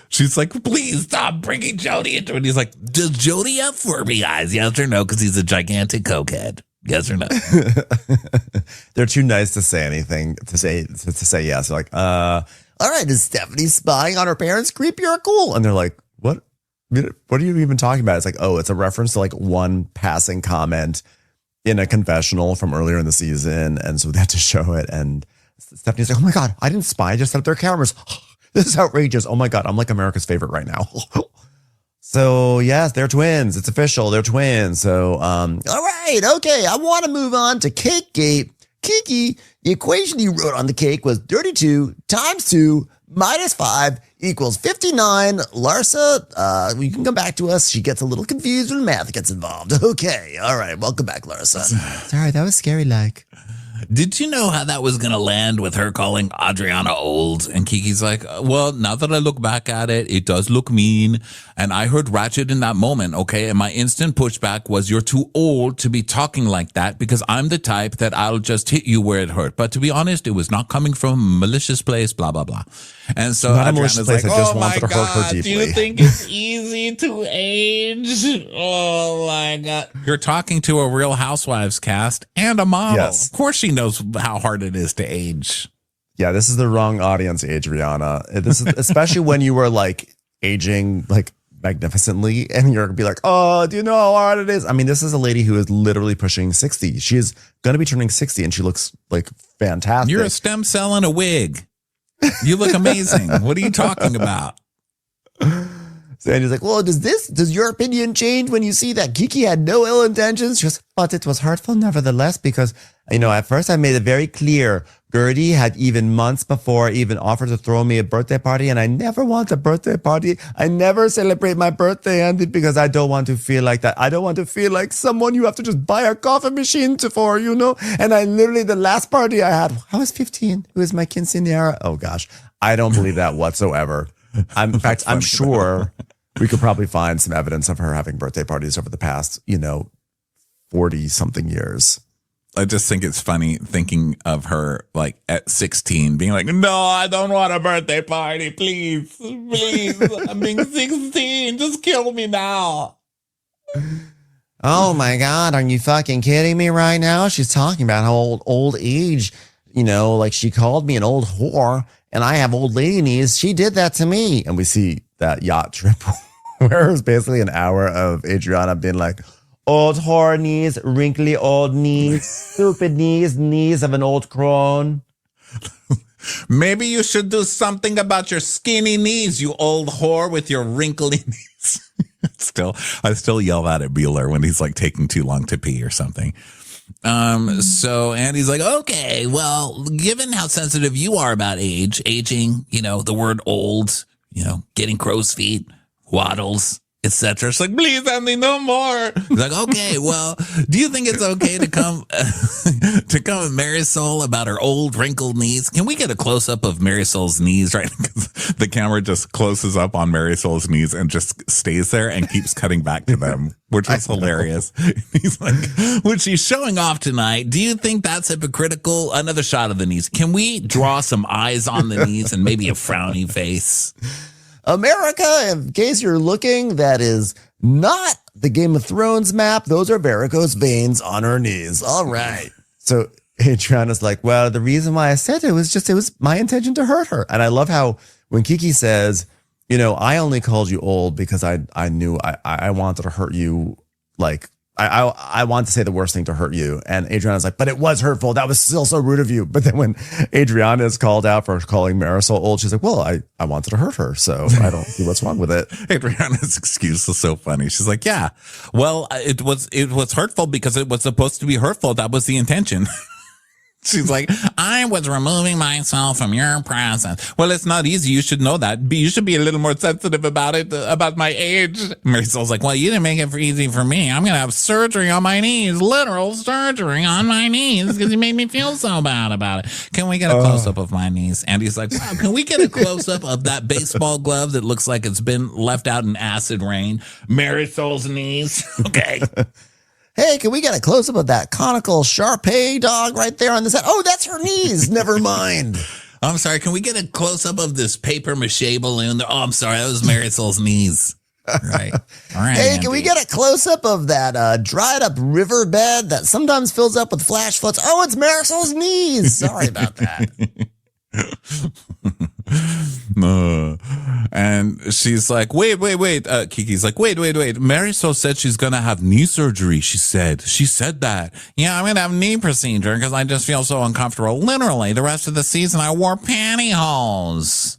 She's like, please stop bringing Jody into it. And he's like, does Jody have Furby eyes? Yes or no? Because he's a gigantic cokehead. Yes or no? They're too nice to say anything, to say yes. They're like, all right, is Stephanie spying on her parents? Creepy or cool? And they're like, what? what are you even talking about? It's like, oh, it's a reference to like one passing comment in a confessional from earlier in the season. And so they had to show it. And Stephanie's like, oh my God, I didn't spy. I just set up their cameras. This is outrageous. Oh my God, I'm like America's favorite right now. So yes, they're twins. It's official. They're twins. So, all right. Okay. I want to move on to Cake Gate. Kiki, the equation you wrote on the cake was 32 times 2 minus 5 equals 59. Larsa, you can come back to us. She gets a little confused when math gets involved. Okay. All right. Welcome back, Larsa. Sorry, that was scary like. Did you know how that was going to land with her calling Adriana old? And Kiki's like, well, now that I look back at it, it does look mean. And I heard Ratchet in that moment, okay? And my instant pushback was, you're too old to be talking like that because I'm the type that I'll just hit you where it hurt. But to be honest, it was not coming from a malicious place, blah, blah, blah. And so Adriana's like, oh my God, do you think it's easy to age? Oh my God. You're talking to a Real Housewives cast and a model. Yes. Of course she knows how hard it is to age. Yeah, this is the wrong audience, Adriana. This is especially when you were like aging like magnificently and you're gonna be like, oh, do you know how hard it is? I mean, this is a lady who is literally pushing 60. She is gonna be turning 60 and she looks like fantastic. You're a stem cell in a wig. You look amazing. What are you talking about? So Andy's like, well, does your opinion change when you see that Kiki had no ill intentions? She goes, but it was hurtful nevertheless, because, at first I made it very clear. Gertie had even months before even offered to throw me a birthday party, and I never want a birthday party. I never celebrate my birthday, Andy, because I don't want to feel like that. I don't want to feel like someone you have to just buy a coffee machine for, And I literally, the last party I had, I was 15. It was my quinceañera. Oh gosh, I don't believe that whatsoever. In fact, I'm sure we could probably find some evidence of her having birthday parties over the past, 40 something years. I just think it's funny thinking of her like at 16 being like, no, I don't want a birthday party. Please, I'm being 16. Just kill me now. Oh my God. Are you fucking kidding me right now? She's talking about how old age, like she called me an old whore and I have old lady knees. She did that to me. And we see that yacht trip where it was basically an hour of Adriana being like, old whore knees, wrinkly old knees, stupid knees of an old crone. Maybe you should do something about your skinny knees, you old whore with your wrinkly knees. I still yell that at Bueller when he's like taking too long to pee or something. So Andy's like, okay, well, given how sensitive you are about aging, the word old, getting crow's feet, waddles, etc. It's like, please, Andy, no more. He's like, okay, well, do you think it's okay to come to come at Marisol about her old wrinkled knees? Can we get a close up of Marisol's knees, right? Because the camera just closes up on Marisol's knees and just stays there and keeps cutting back to them, which is hilarious. He's like, when she's showing off tonight, do you think that's hypocritical? Another shot of the knees. Can we draw some eyes on the knees and maybe a frowny face? America, in case you're looking, that is not the Game of Thrones map. Those are varicose veins on her knees. All right. So Adriana's like, well, the reason why I said it was my intention to hurt her. And I love how when Kiki says, I only called you old because I knew I wanted to hurt you. Like, I want to say the worst thing to hurt you. And Adriana's like, but it was hurtful. That was still so rude of you. But then when Adriana is called out for calling Marisol old, she's like, well, I wanted to hurt her. So I don't see what's wrong with it. Adriana's excuse is so funny. She's like, yeah, well, it was hurtful because it was supposed to be hurtful. That was the intention. She's like, I was removing myself from your presence. Well, it's not easy. You should know that. You should be a little more sensitive about it, about my age. Marisol's like, well, you didn't make it easy for me. I'm going to have surgery on my knees, literal surgery on my knees because you made me feel so bad about it. Can we get a close-up of my knees? And he's like, wow, can we get a close-up of that baseball glove that looks like it's been left out in acid rain? Marisol's knees. Okay. Hey, can we get a close-up of that conical Shar-Pei dog right there on the set? Oh, that's her knees. Never mind. I'm sorry. Can we get a close-up of this paper mache balloon? Oh, I'm sorry. That was Marisol's knees. Right. All right. Hey, can we get a close-up of that dried-up riverbed that sometimes fills up with flash floods? Oh, it's Marisol's knees. Sorry about that. And she's like, wait. Kiki's like, wait. Marisol said she's going to have knee surgery. She said that. Yeah, I'm going to have a knee procedure because I just feel so uncomfortable. Literally, the rest of the season, I wore pantyhose.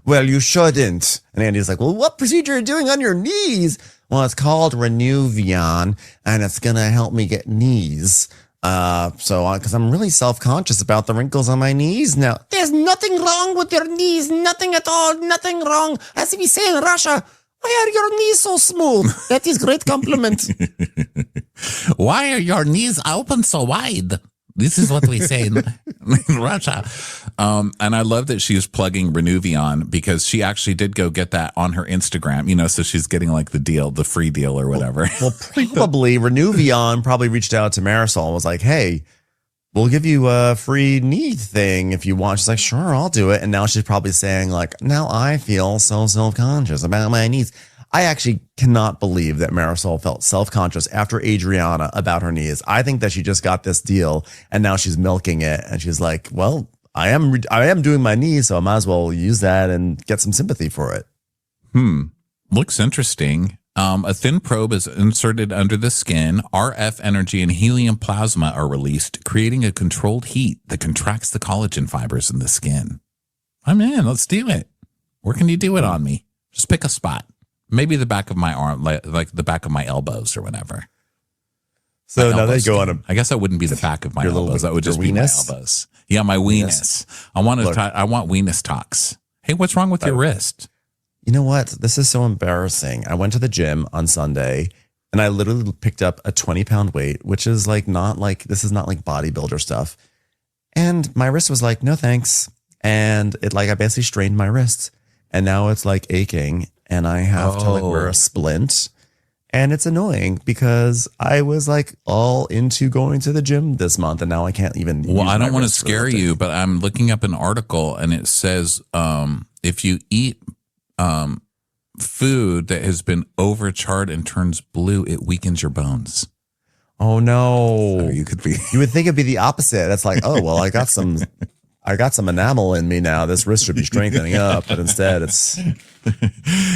Well, you shouldn't. And Andy's like, well, what procedure are you doing on your knees? Well, it's called Renuvion, and it's going to help me get knees. Because I'm really self-conscious about the wrinkles on my knees now. There's nothing wrong with your knees. Nothing at all. Nothing wrong. As we say in Russia, why are your knees so smooth? That is great compliment. Why are your knees open so wide? This is what we say in Russia. And I love that she's plugging Renuvion because she actually did go get that on her Instagram, so she's getting like the free deal or whatever. Well, probably Renuvion probably reached out to Marisol and was like, hey, we'll give you a free knee thing if you want. She's like, sure, I'll do it. And now she's probably saying like, now I feel so self-conscious about my knees. I actually cannot believe that Marisol felt self-conscious after Adriana about her knees. I think that she just got this deal and now she's milking it. And she's like, well, I am doing my knees, so I might as well use that and get some sympathy for it. Looks interesting. A thin probe is inserted under the skin. RF energy and helium plasma are released, creating a controlled heat that contracts the collagen fibers in the skin. I'm in. Let's do it. Where can you do it on me? Just pick a spot. Maybe the back of my arm, like the back of my elbows or whatever. So now they go on a. I guess that wouldn't be the back of my elbows. That would just be my elbows. Yeah, my weenus. I want weenus talks. Hey, what's wrong with your wrist? You know what? This is so embarrassing. I went to the gym on Sunday and I literally picked up a 20-pound weight, which is this is not like bodybuilder stuff. And my wrist was like, no thanks. And I basically strained my wrist and now it's like aching. And I have to wear a splint. And it's annoying because I was like all into going to the gym this month and now I can't even. Well, I don't want to scare you, but I'm looking up an article and it says if you eat food that has been overcharred and turns blue, it weakens your bones. Oh, no. So you would think it'd be the opposite. That's like, oh, well, I got some enamel in me now. This wrist should be strengthening up, but instead it's.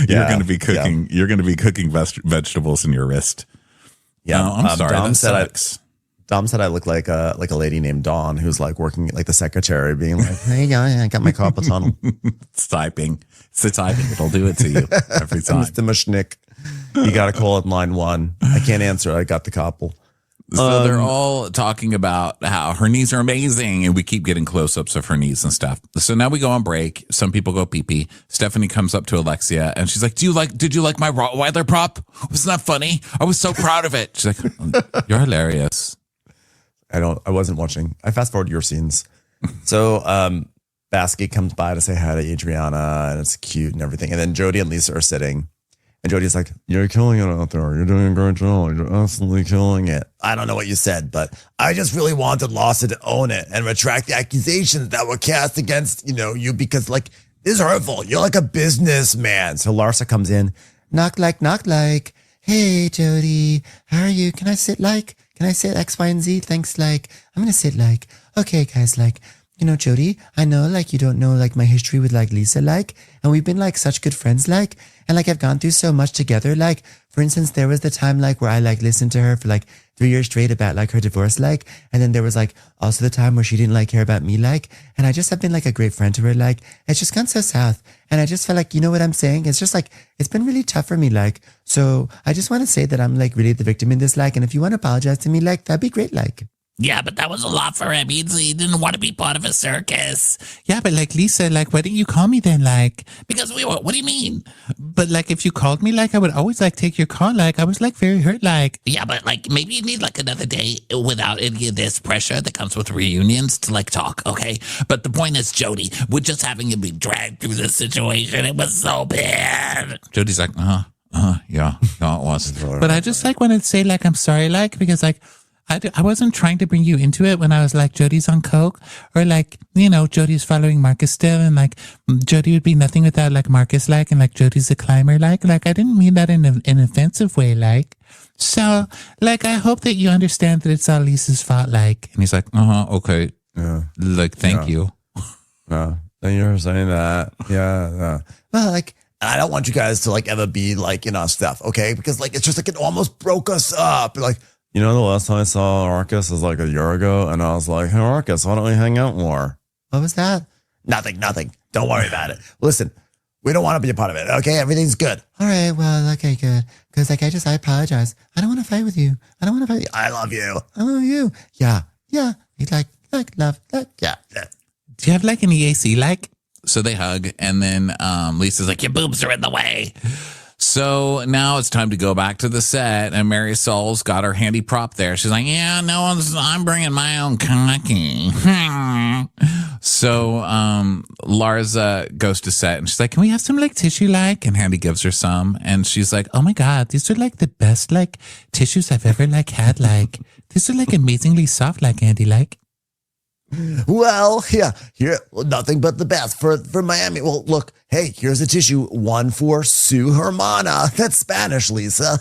You're going to be cooking. Yeah. You're going to be cooking vegetables in your wrist. Yeah, I'm sorry. Dom said I look like a lady named Dawn who's like working like the secretary, being like, "Hey, I got my carpal tunnel." It's typing. It'll do it to you every time. Mr. Mushnick, you got to call it line 1. I can't answer. I got the carpal. So they're all talking about how her knees are amazing, and we keep getting close-ups of her knees and stuff. So now we go on break. Some people go pee-pee. Stephanie comes up to Alexia, and she's like, did you like my Rottweiler prop? Wasn't that funny? I was so proud of it. She's like, you're hilarious. I wasn't watching. I fast-forward your scenes. So Basket comes by to say hi to Adriana, and it's cute and everything. And then Jody and Lisa are sitting. And Jody's like, you're killing it out there. You're doing a great job. You're absolutely killing it. I don't know what you said, but I just really wanted Lawson to own it and retract the accusations that were cast against, you because like, this is hurtful. You're like a businessman. So Larsa comes in, knock like. Hey, Jody, how are you? Can I sit X, Y, and Z? Thanks, I'm going to sit okay, guys, Jody, I know, you don't know, my history with, Lisa, and we've been, such good friends, and, I've gone through so much together, for instance, there was the time, where I, listened to her for, 3 years straight about, her divorce, and then there was, also the time where she didn't, care about me, and I just have been, a great friend to her, it's just gone so south, and I just felt you know what I'm saying? It's just, it's been really tough for me, so I just want to say that I'm, really the victim in this, and if you want to apologize to me, that'd be great, Yeah, but that was a lot for him. He didn't want to be part of a circus. Yeah, but Lisa, why didn't you call me then? Because we were, what do you mean? But if you called me, I would always take your call. I was very hurt. Yeah, but maybe you need another day without any of this pressure that comes with reunions to talk, okay? But the point is, Jody, we're just having to be dragged through this situation. It was so bad. Jody's like, yeah, it was. But I just want to say I'm sorry, because I wasn't trying to bring you into it when I was Jody's on coke or Jody's following Marcus still and Jody would be nothing without Marcus and Jody's a climber I didn't mean that in an offensive way so I hope that you understand that it's all Lisa's fault and he's like okay yeah thank you. And you're saying that. Yeah. Well, like, I don't want you guys to like ever be like, stuff. Okay. Because like, it's just like, it almost broke us up. Like, the last time I saw Arcus was like a year ago. And I was like, hey, Arcus, why don't we hang out more? What was that? Nothing. Don't worry about it. Listen, we don't want to be a part of it. Okay. Everything's good. All right. Well, okay, good. Because like, I apologize. I don't want to fight with you. I don't want to fight. I love you. I love you. Yeah. You like, love, yeah. Do you have like an EAC like? So they hug, and then Lisa's like, your boobs are in the way. So now it's time to go back to the set, and Marisol's got her handy prop there. She's like, yeah, I'm bringing my own cocky. So Larsa goes to set, and she's like, can we have some like tissue like? And Handy gives her some, and she's like, oh my God, these are like the best like tissues I've ever like had. Like, these are like amazingly soft like, Handy like. Well, yeah, here, nothing but the best for Miami. Well, look, hey, here's a tissue, one for Su Hermana. That's Spanish, Lisa.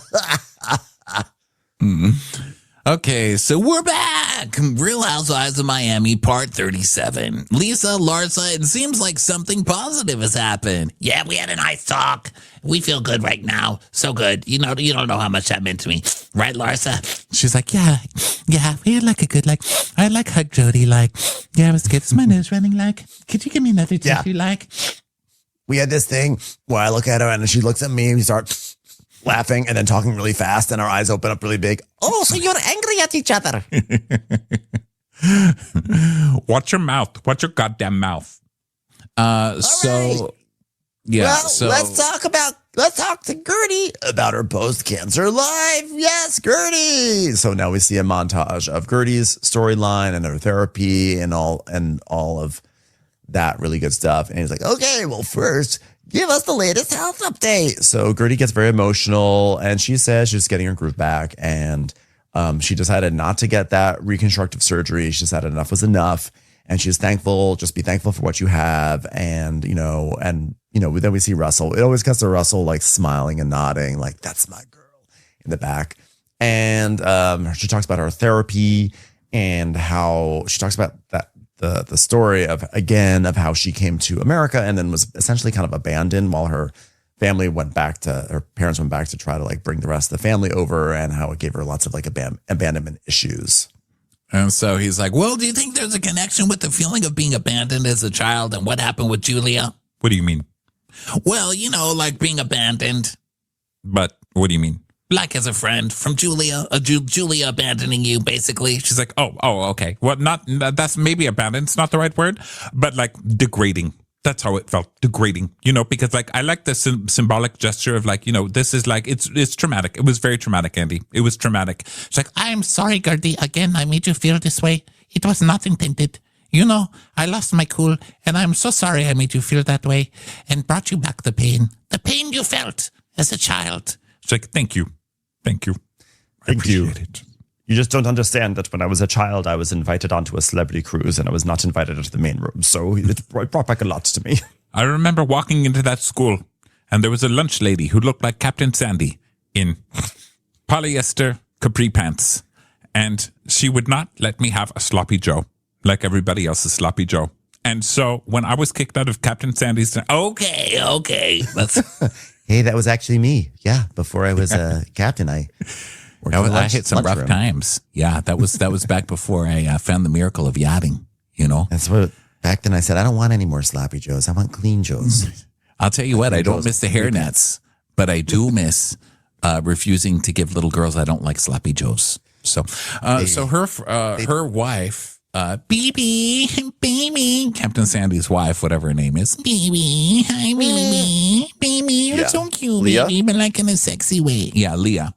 Okay, so we're back. Real Housewives of Miami, part 37. Lisa, Larsa, it seems like something positive has happened. Yeah, we had a nice talk. We feel good right now. So good. You don't know how much that meant to me. Right, Larsa? She's like, yeah, we had like a good, like, I like hug Jody, like, yeah, it was good. Is my nose running, like, could you give me another tissue, like? We had this thing where I look at her and she looks at me and we start laughing and then talking really fast and our eyes open up really big. Oh, so you're angry at each other. Watch your mouth. Watch your goddamn mouth. So, yeah. Well, so let's talk to Gertie about her post-cancer life. Yes, Gertie. So now we see a montage of Gertie's storyline and her therapy and all of that really good stuff. And he's like, okay, well, first, give us the latest health update. So Gertie gets very emotional and she says she's getting her groove back. And she decided not to get that reconstructive surgery. She decided enough was enough. And she's thankful. Just be thankful for what you have. And, then we see Russell. It always cuts to Russell like smiling and nodding, like, that's my girl in the back. And she talks about her therapy and how she talks about that. The story of how she came to America and then was essentially kind of abandoned while her parents went back to try to like bring the rest of the family over, and how it gave her lots of like abandonment issues. And so he's like, well, do you think there's a connection with the feeling of being abandoned as a child and what happened with Julia? What do you mean? Well, like being abandoned. But what do you mean? Like as a friend from Julia, Julia abandoning you, basically. She's like, oh, okay. Well, that's maybe abandoned. It's not the right word, but like degrading. That's how it felt, degrading, because like, I like the symbolic gesture of like, this is like, it's traumatic. It was very traumatic, Andy. It was traumatic. She's like, I'm sorry, Gertie. Again, I made you feel this way. It was not intended. I lost my cool and I'm so sorry I made you feel that way and brought you back the pain you felt as a child. She's like, thank you. Thank you. It. You just don't understand that when I was a child, I was invited onto a celebrity cruise and I was not invited into the main room. So it brought back a lot to me. I remember walking into that school and there was a lunch lady who looked like Captain Sandy in polyester capri pants. And she would not let me have a sloppy Joe like everybody else's sloppy Joe. And so when I was kicked out of Captain Sandy's, okay. Hey, that was actually me. Yeah, before I was a captain, I hit some rough times. Yeah, that was back before I found the miracle of yachting. That's what back then I said. I don't want any more sloppy Joes. I want clean Joes. I'll tell you what. I don't miss the hairnets, but I do miss refusing to give little girls I don't like sloppy Joes. So, so her wife. Baby, Captain Sandy's wife, whatever her name is. Baby, hi, baby, you're so cute, Leah? baby, but like in a sexy way. Yeah, Leah.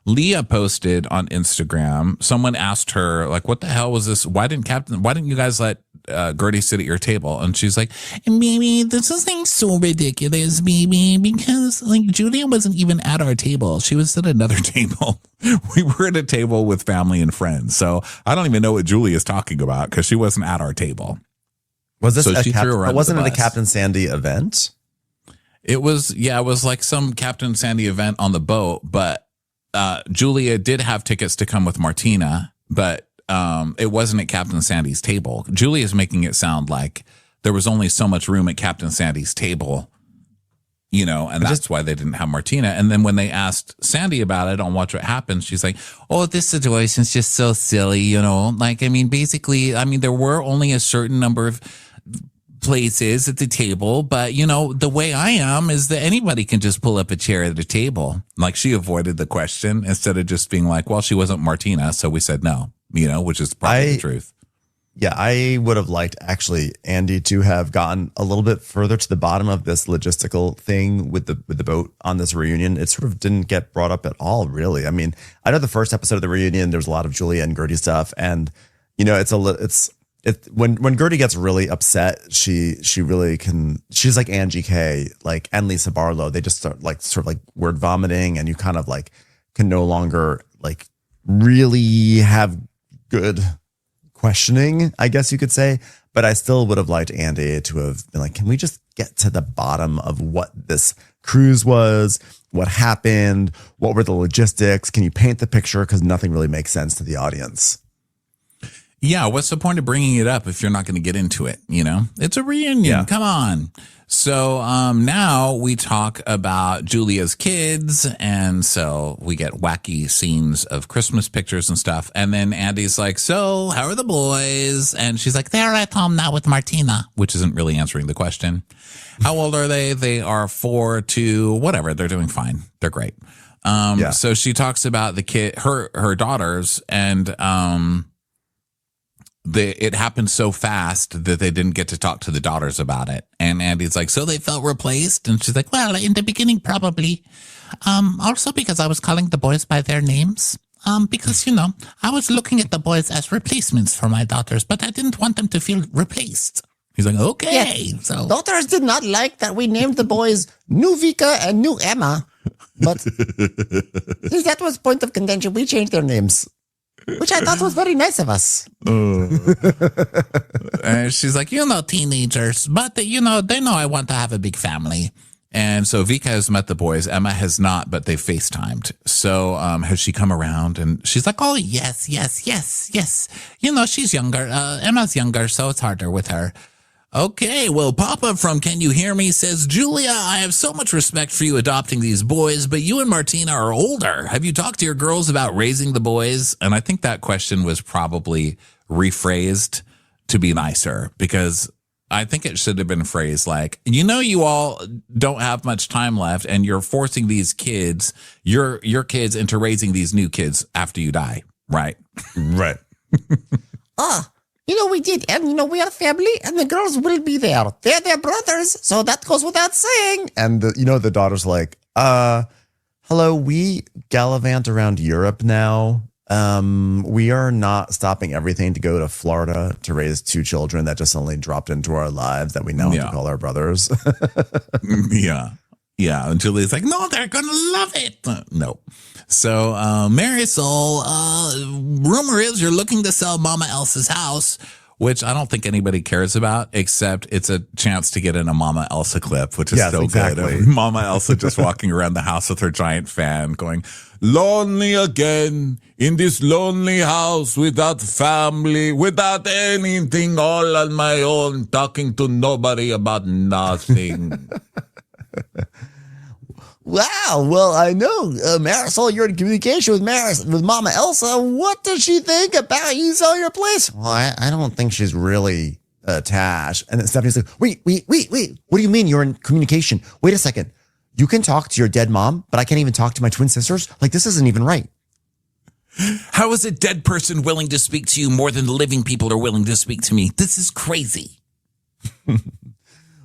Leah posted on Instagram. Someone asked her, like, what the hell was this? Why didn't you guys let Gertie sit at your table? And she's like, baby, this is like so ridiculous, baby, because like Julia wasn't even at our table. she was at another table. We were at a table with family and friends. So I don't even know what Julia is talking about because she wasn't at our table. Was this wasn't it a Captain Sandy event? It was like some Captain Sandy event on the boat, but Julia did have tickets to come with Martina, but it wasn't at Captain Sandy's table. Julia's making it sound like there was only so much room at Captain Sandy's table, and that's why they didn't have Martina. And then when they asked Sandy about it on Watch What Happens, she's like, oh, this situation's just so silly, Like, I mean, basically, there were only a certain number of places at the table, but, the way I am is that anybody can just pull up a chair at the table. Like, she avoided the question instead of just being like, well, she wasn't Martina, so we said no, which is probably the truth. Yeah, I would have liked actually Andy to have gotten a little bit further to the bottom of this logistical thing with the boat on this reunion. It sort of didn't get brought up at all, really. I mean, I know the first episode of the reunion, there's a lot of Julia and Gertie stuff, and when Gertie gets really upset, she really can. She's like Angie K, like, and Lisa Barlow. They just start sort of word vomiting, and you kind of can no longer really have good questioning, I guess you could say. But I still would have liked Andy to have been like, can we just get to the bottom of what this cruise was, what happened, what were the logistics? Can you paint the picture? Because nothing really makes sense to the audience. Yeah, what's the point of bringing it up if you're not going to get into it? It's a reunion. Yeah. Come on. So now we talk about Julia's kids, and so we get wacky scenes of Christmas pictures and stuff. And then Andy's like, so how are the boys? And she's like, they're at home now with Martina, which isn't really answering the question. How old are they? They are 4 to whatever. They're doing fine. They're great. So she talks about her daughters, and it happened so fast that they didn't get to talk to the daughters about it. And Andy's like, so they felt replaced? And she's like, well, in the beginning, probably. Also because I was calling the boys by their names. Because, I was looking at the boys as replacements for my daughters, but I didn't want them to feel replaced. He's like, okay. Yes. So daughters did not like that we named the boys New Vika and New Emma. But since that was point of contention, we changed their names. Which I thought was very nice of us. And she's like, teenagers, but they know I want to have a big family. And so Vika has met the boys. Emma has not, but they FaceTimed. So has she come around? And she's like, oh, yes. She's younger. Emma's younger, so it's harder with her. Okay, well, Papa from Can You Hear Me says, Julia, I have so much respect for you adopting these boys, but you and Martina are older. Have you talked to your girls about raising the boys? And I think that question was probably rephrased to be nicer, because I think it should have been phrased like, you all don't have much time left, and you're forcing these kids, your kids, into raising these new kids after you die, right? Right. We did, and we are family, and the girls will be there. They're their brothers, so that goes without saying. And the daughter's like, hello, we gallivant around Europe now. We are not stopping everything to go to Florida to raise 2 children that just suddenly dropped into our lives that we now have to call our brothers. Yeah. And Julia's like, no, they're going to love it. No. So Marisol, rumor is you're looking to sell Mama Elsa's house, which I don't think anybody cares about, except it's a chance to get in a Mama Elsa clip, which is so exactly. good. Mama Elsa just walking around the house with her giant fan going, lonely again in this lonely house without family, without anything, all on my own, talking to nobody about nothing. Wow, well, I know, Marisol, you're in communication with Mama Elsa. What does she think about you selling your place? Well, I don't think she's really attached. And then Stephanie's like, wait. What do you mean you're in communication? Wait a second. You can talk to your dead mom, but I can't even talk to my twin sisters? Like, this isn't even right. How is a dead person willing to speak to you more than the living people are willing to speak to me? This is crazy.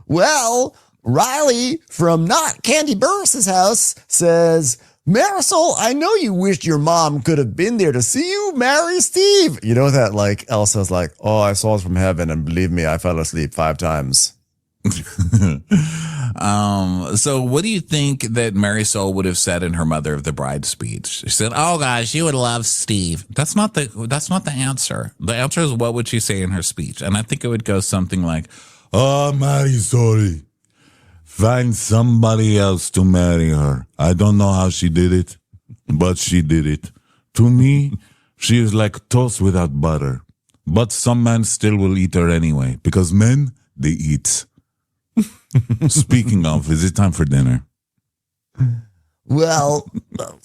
Well, Riley from Not Candy Burris's house says, Marisol, I know you wished your mom could have been there to see you marry Steve. You know that, like, Elsa's like, oh, I saw it from heaven, and believe me, I fell asleep 5 times. So what do you think that Marisol would have said in her Mother of the Bride speech? She said, oh gosh, you would love Steve. That's not the answer. The answer is, what would she say in her speech? And I think it would go something like, oh, Marisol, find somebody else to marry her. I don't know how she did it, but she did it. To me, she is like toast without butter. But some men still will eat her anyway, because men, they eat. Speaking of, is it time for dinner? Well,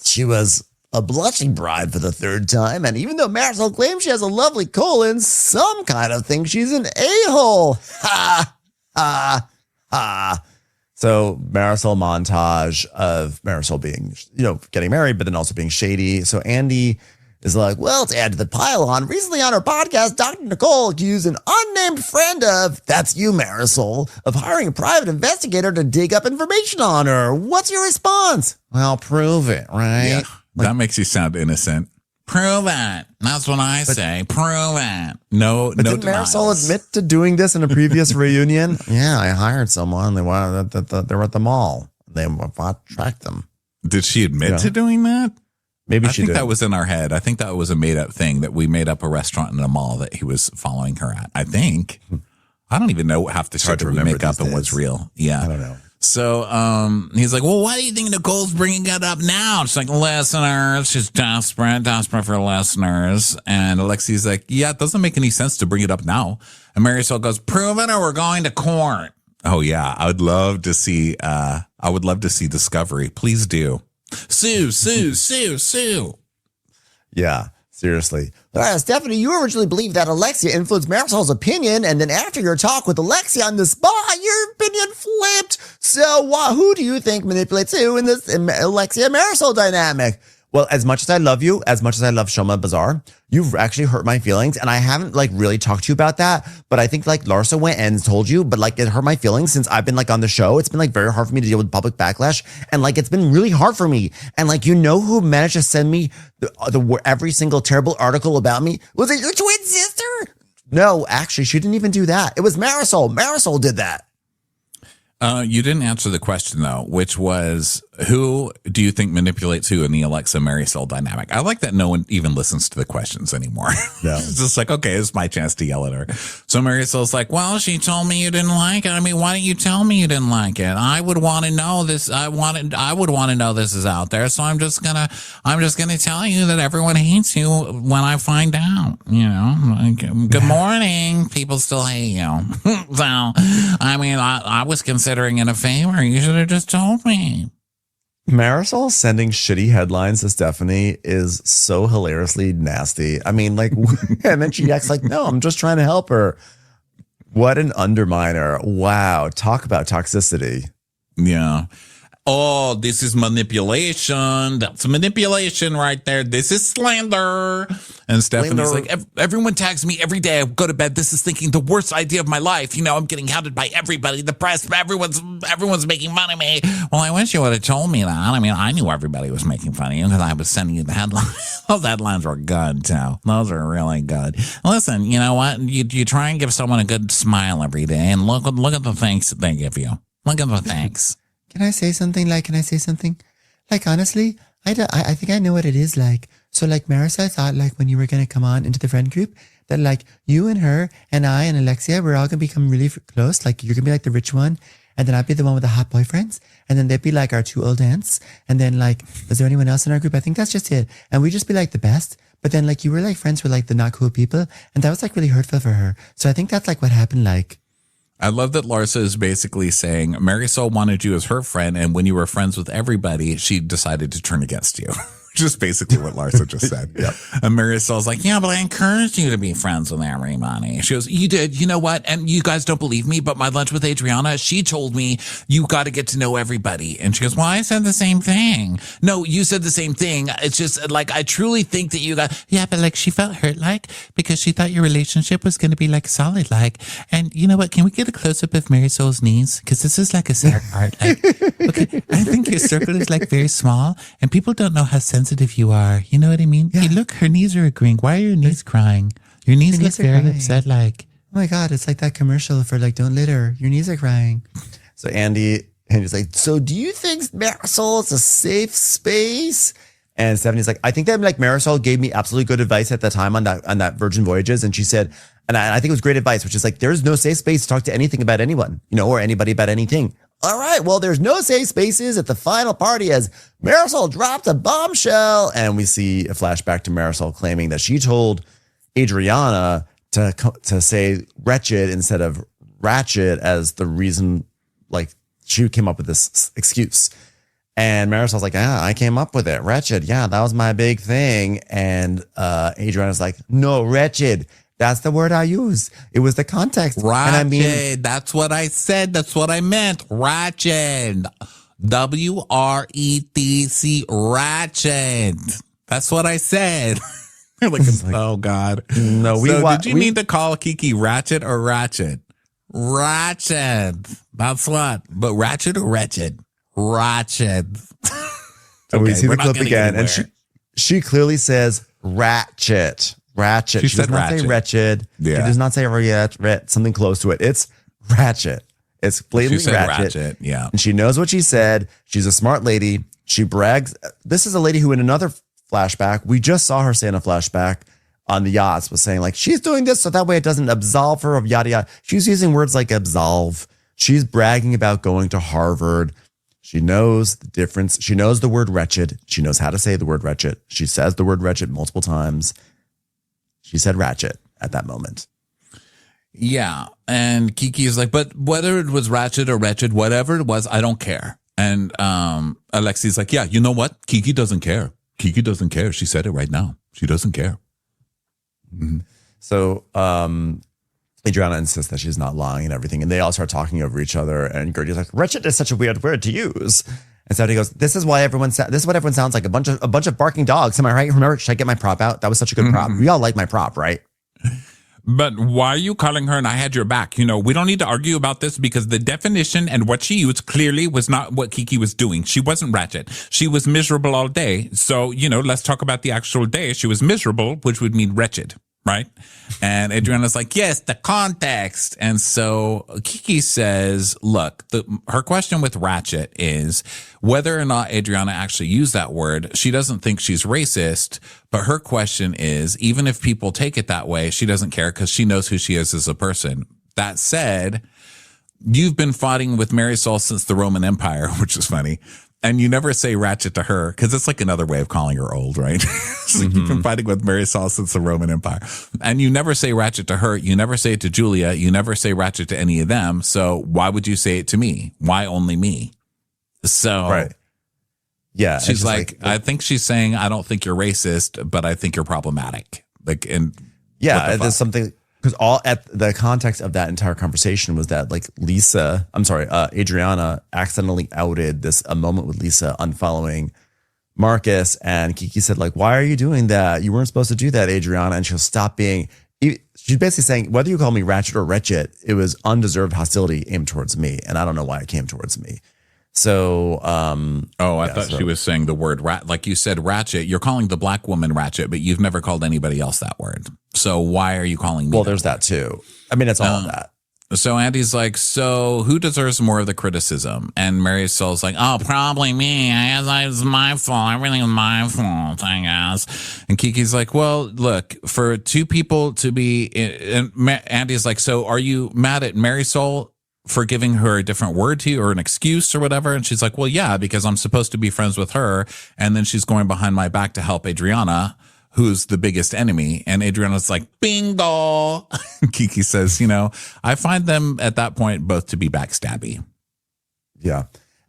she was a blushing bride for the third time, and even though Marisol claims she has a lovely colon, some kind of think she's an a-hole. Ha! Ha! Ha! So Marisol montage of Marisol being, getting married, but then also being shady. So Andy is like, well, to add to the pile on, recently on her podcast, Dr. Nicole accused an unnamed friend of, that's you, Marisol, of hiring a private investigator to dig up information on her. What's your response? Well, prove it, right? Yeah, that makes you sound innocent. Prove it. That's what I say. Prove it. No, But no didn't Marisol denials. admit to doing this in a previous reunion? Yeah, I hired someone. They were at the mall. They tracked them. Did she admit to doing that? Maybe I she think did. that was in our head. I think that was a made up thing that we made up a restaurant in a mall that he was following her at. I think. I don't even know half the Hard shit to that we remember make up these and what's days. real. Yeah. I don't know. So he's like, well, why do you think Nicole's bringing it up now? It's like, listeners, she's desperate for listeners. And Alexi's like, yeah, it doesn't make any sense to bring it up now. And Marisol goes, prove it or we're going to court. Oh, yeah. I would love to see Discovery. Please do. Sue. Yeah, seriously. Stephanie, you originally believed that Alexia influenced Marisol's opinion, and then after your talk with Alexia on the spot, your opinion flipped. So who do you think manipulates who in this Alexia-Marisol dynamic? Well, as much as I love you, as much as I love Shoma Bazaar, you've actually hurt my feelings. And I haven't really talked to you about that. But I think Larsa went and told you, but it hurt my feelings since I've been on the show. It's been very hard for me to deal with public backlash. And it's been really hard for me. And who managed to send me the every single terrible article about me? Was it your twin sister? No, actually, she didn't even do that. It was Marisol. Marisol did that. You didn't answer the question, though, which was, who do you think manipulates who in the Alexa-Marisol dynamic? I like that no one even listens to the questions anymore. No. It's just okay, it's my chance to yell at her. So Marisol's like, well, she told me you didn't like it. I mean, why didn't you tell me you didn't like it? I would want to know this. I would want to know this is out there. So I'm just gonna tell you that everyone hates you when I find out, good morning. People still hate you. So, I mean, I was considering it a favor. You should have just told me. Marisol sending shitty headlines to Stephanie is so hilariously nasty. I mean, and then she acts like, no, I'm just trying to help her. What an underminer. Wow. Talk about toxicity. Yeah. Oh, this is manipulation. That's manipulation right there. This is slander. And Stephanie's like, everyone tags me every day I go to bed. This is thinking the worst idea of my life. I'm getting hounded by everybody, the press, everyone's making fun of me. Well, I wish you would have told me that. I mean, I knew everybody was making fun of you because I was sending you the headlines. Those headlines were good, too. Those are really good. Listen, you know what? You try and give someone a good smile every day and look at the thanks that they give you. Look at the thanks. Can I say something? Honestly, I think I know what it is like. So Marisol thought when you were going to come on into the friend group that you and her and I and Alexia, we're all going to become really close. You're going to be the rich one. And then I'd be the one with the hot boyfriends. And then they'd be our two old aunts. And then is there anyone else in our group? I think that's just it. And we'd just be the best. But then you were friends with the not cool people. And that was really hurtful for her. So I think that's what happened I love that Larsa is basically saying Marisol wanted you as her friend, and when you were friends with everybody, she decided to turn against you. Just basically what Larsa just said. Yep. And Marisol's like, yeah, but I encouraged you to be friends with everybody. She goes, you did. You know what? And you guys don't believe me, but my lunch with Adriana, she told me you got to get to know everybody. And she goes, well, I said the same thing. No, you said the same thing. It's just I truly think that you got. Yeah, but she felt hurt because she thought your relationship was going to be solid and you know what? Can we get a close up of Marisol's knees? Because this is a sad part. Okay, I think your circle is very small and people don't know how sensitive you are. You know what I mean? Yeah. Hey, look, her knees are agreeing. Why are your knees crying? Your knees look very upset. Oh my God, it's that commercial for don't litter. Your knees are crying. So Andy's like, so do you think Marisol is a safe space? And Stephanie's like, I think that Marisol gave me absolutely good advice at the time on that Virgin Voyages. And she said, and I think it was great advice, which is there's no safe space to talk to anything about anyone, or anybody about anything. All right, well, there's no safe spaces at the final party as Marisol dropped a bombshell. And we see a flashback to Marisol claiming that she told Adriana to say wretched instead of ratchet as the reason, like she came up with this excuse. And Marisol's like, I came up with it. Wretched. Yeah, that was my big thing. And Adriana's like, no, wretched. That's the word I use. It was the context. Ratchet. And I mean, that's what I said. That's what I meant. Ratchet. WRETC. Ratchet. That's what I said. Like, oh God. No, did you mean to call Kiki Ratchet or Ratchet? Ratchet. That's what. But Ratchet or Wretched? Ratchet. And we see the we're not clip getting again, anywhere. and she clearly says ratchet. Ratchet. She She said does not say ratchet. wretched. Yeah. She does not say something close to it. It's ratchet. It's She blatantly said ratchet. Ratchet. Yeah. And she knows what she said. She's a smart lady. She brags. This is a lady who in another flashback, we just saw her say in a flashback on the yachts, was saying like, she's doing this so that way it doesn't absolve her of yada yada. She's using words like absolve. She's bragging about going to Harvard. She knows the difference. She knows the word wretched. She knows how to say the word wretched. She says the word wretched multiple times. She said ratchet at that moment. Yeah. And Kiki is like, but whether it was ratchet or wretched, whatever it was, I don't care. And Alexi's like, yeah, you know what? Kiki doesn't care. Kiki doesn't care. She said it right now. She doesn't care. Mm-hmm. So Adriana insists that she's not lying and everything. And they all start talking over each other. And Gertie's like, wretched is such a weird word to use. And so he goes, this is what everyone sounds like, a bunch of barking dogs. Am I right? Remember, should I get my prop out? That was such a good prop. We all like my prop, right? But why are you calling her and I had your back? You know, we don't need to argue about this because the definition and what she used clearly was not what Kiki was doing. She wasn't ratchet. She was miserable all day. So, you know, let's talk about the actual day. She was miserable, which would mean wretched, right? And Adriana's like, yes, the context. And so Kiki says, look, her question with ratchet is whether or not Adriana actually used that word. She doesn't think she's racist, but her question is, even if people take it that way, she doesn't care because she knows who she is as a person. That said, you've been fighting with Marisol since the Roman Empire, which is funny. And you never say ratchet to her because it's like another way of calling her old, right? So you've been fighting with Marisol since the Roman Empire. And you never say ratchet to her. You never say it to Julia. You never say ratchet to any of them. So why would you say it to me? Why only me? So Right. Yeah. she's it's like, just I think she's saying, I don't think you're racist, but I think you're problematic. Like, and yeah, what the fuck? there's something because all at the context of that entire conversation was that like Adriana accidentally outed a moment with Lisa unfollowing Marcus, and Kiki said like, why are you doing that? You weren't supposed to do that, Adriana. And she'll stop being, she's basically saying, whether you call me ratchet or wretched, it was undeserved hostility aimed towards me. And I don't know why it came towards me. So, I thought she was saying the word like you said, ratchet. You're calling the black woman ratchet, but you've never called anybody else that word. So why are you calling me? Well, there's that too. I mean, it's all of that. So Andy's like, so who deserves more of the criticism? And Marisol's like, oh, probably me. I guess it's my fault. Everything is my fault, I guess. And Kiki's like, well, look, for two people to be, and Andy's like, so are you mad at Marisol for giving her a different word to you or an excuse or whatever? And she's like, well, yeah, because I'm supposed to be friends with her. And then she's going behind my back to help Adriana, who's the biggest enemy. And Adriana's like, bingo. Kiki says, you know, I find them at that point both to be backstabby. Yeah.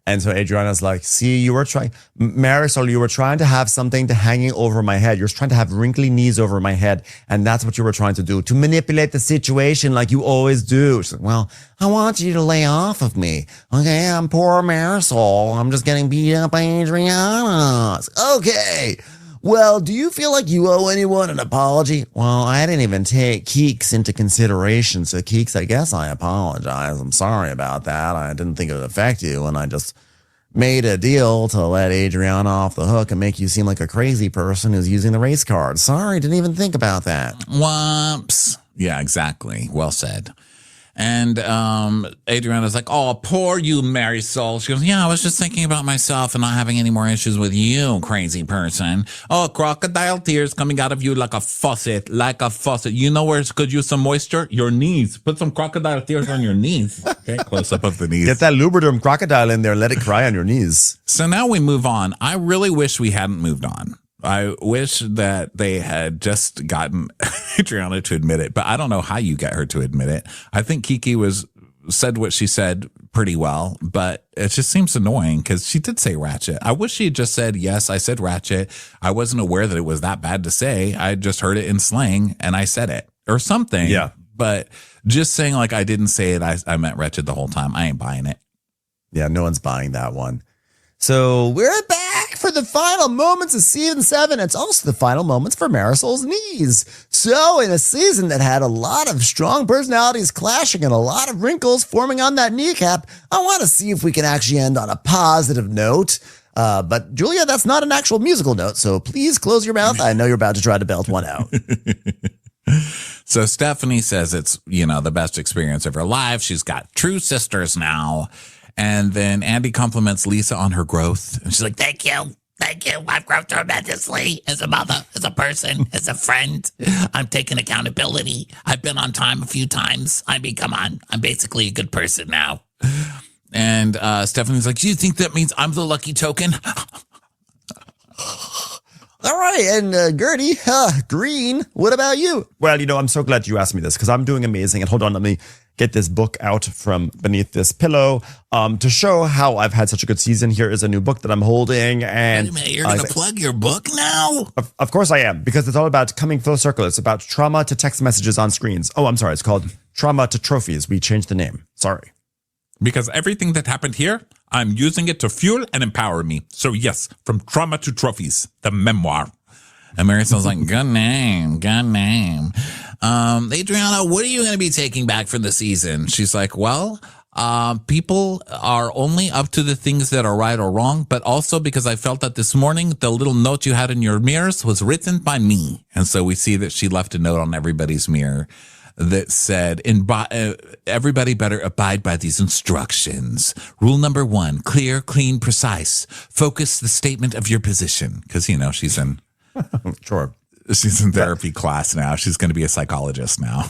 And so Adriana's like, see, Marisol, you were trying to have something hanging over my head. You're trying to have wrinkly knees over my head. And that's what you were trying to do, to manipulate the situation like you always do. She's like, well, I want you to lay off of me. Okay, I'm poor Marisol. I'm just getting beat up by Adriana. Okay. Well, do you feel like you owe anyone an apology? Well, I didn't even take Keeks into consideration. So Keeks, I guess I apologize. I'm sorry about that. I didn't think it would affect you. And I just made a deal to let Adriana off the hook and make you seem like a crazy person who's using the race card. Sorry, didn't even think about that. Whoops. Yeah, exactly. Well said. And Adriana's like, oh, poor you, Marisol. She goes, yeah, I was just thinking about myself and not having any more issues with you, crazy person. Oh, crocodile tears coming out of you like a faucet, You know where it could use some moisture? Your knees. Put some crocodile tears on your knees. Okay, close up of the knees. Get that Lubriderm crocodile in there. Let it cry on your knees. So now we move on. I really wish we hadn't moved on. I wish that they had just gotten Adriana to admit it, but I don't know how you get her to admit it. I think Kiki was said what she said pretty well, but it just seems annoying because she did say ratchet. I wish she had just said, yes, I said ratchet. I wasn't aware that it was that bad to say. I just heard it in slang and I said it or something. Yeah. But just saying like I didn't say it, I meant wretched the whole time. I ain't buying it. Yeah, no one's buying that one. So we're back for the final moments of season 7. It's also the final moments for Marisol's knees. So in a season that had a lot of strong personalities clashing and a lot of wrinkles forming on that kneecap, I want to see if we can actually end on a positive note. But Julia, that's not an actual musical note, so please close your mouth. I know you're about to try to belt one out. So Stephanie says it's, the best experience of her life. She's got true sisters now. And then Andy compliments Lisa on her growth. And she's like, Thank you. Thank you. I've grown tremendously as a mother, as a person, as a friend. I'm taking accountability. I've been on time a few times. I mean, come on. I'm basically a good person now. And Stephanie's like, do you think that means I'm the lucky token? All right, and Gertie, Green, what about you? Well, I'm so glad you asked me this because I'm doing amazing. And hold on, let me get this book out from beneath this pillow to show how I've had such a good season. Here is a new book that I'm holding. And wait a minute, you're going to plug your book now? Of course I am, because it's all about coming full circle. It's about trauma to text messages on screens. Oh, I'm sorry. It's called Trauma to Trophies. We changed the name. Sorry. Because everything that happened here, I'm using it to fuel and empower me. So yes, from trauma to trophies, the memoir. And Marisol's like, good name, good name. Adriana, what are you going to be taking back from the season? She's like, well, people are only up to the things that are right or wrong, but also because I felt that this morning, the little note you had in your mirrors was written by me. And so we see that she left a note on everybody's mirror that said, everybody better abide by these instructions. Rule number 1, clear, clean, precise. Focus the statement of your position. Because, she's in... Sure. She's in therapy class now. She's going to be a psychologist now.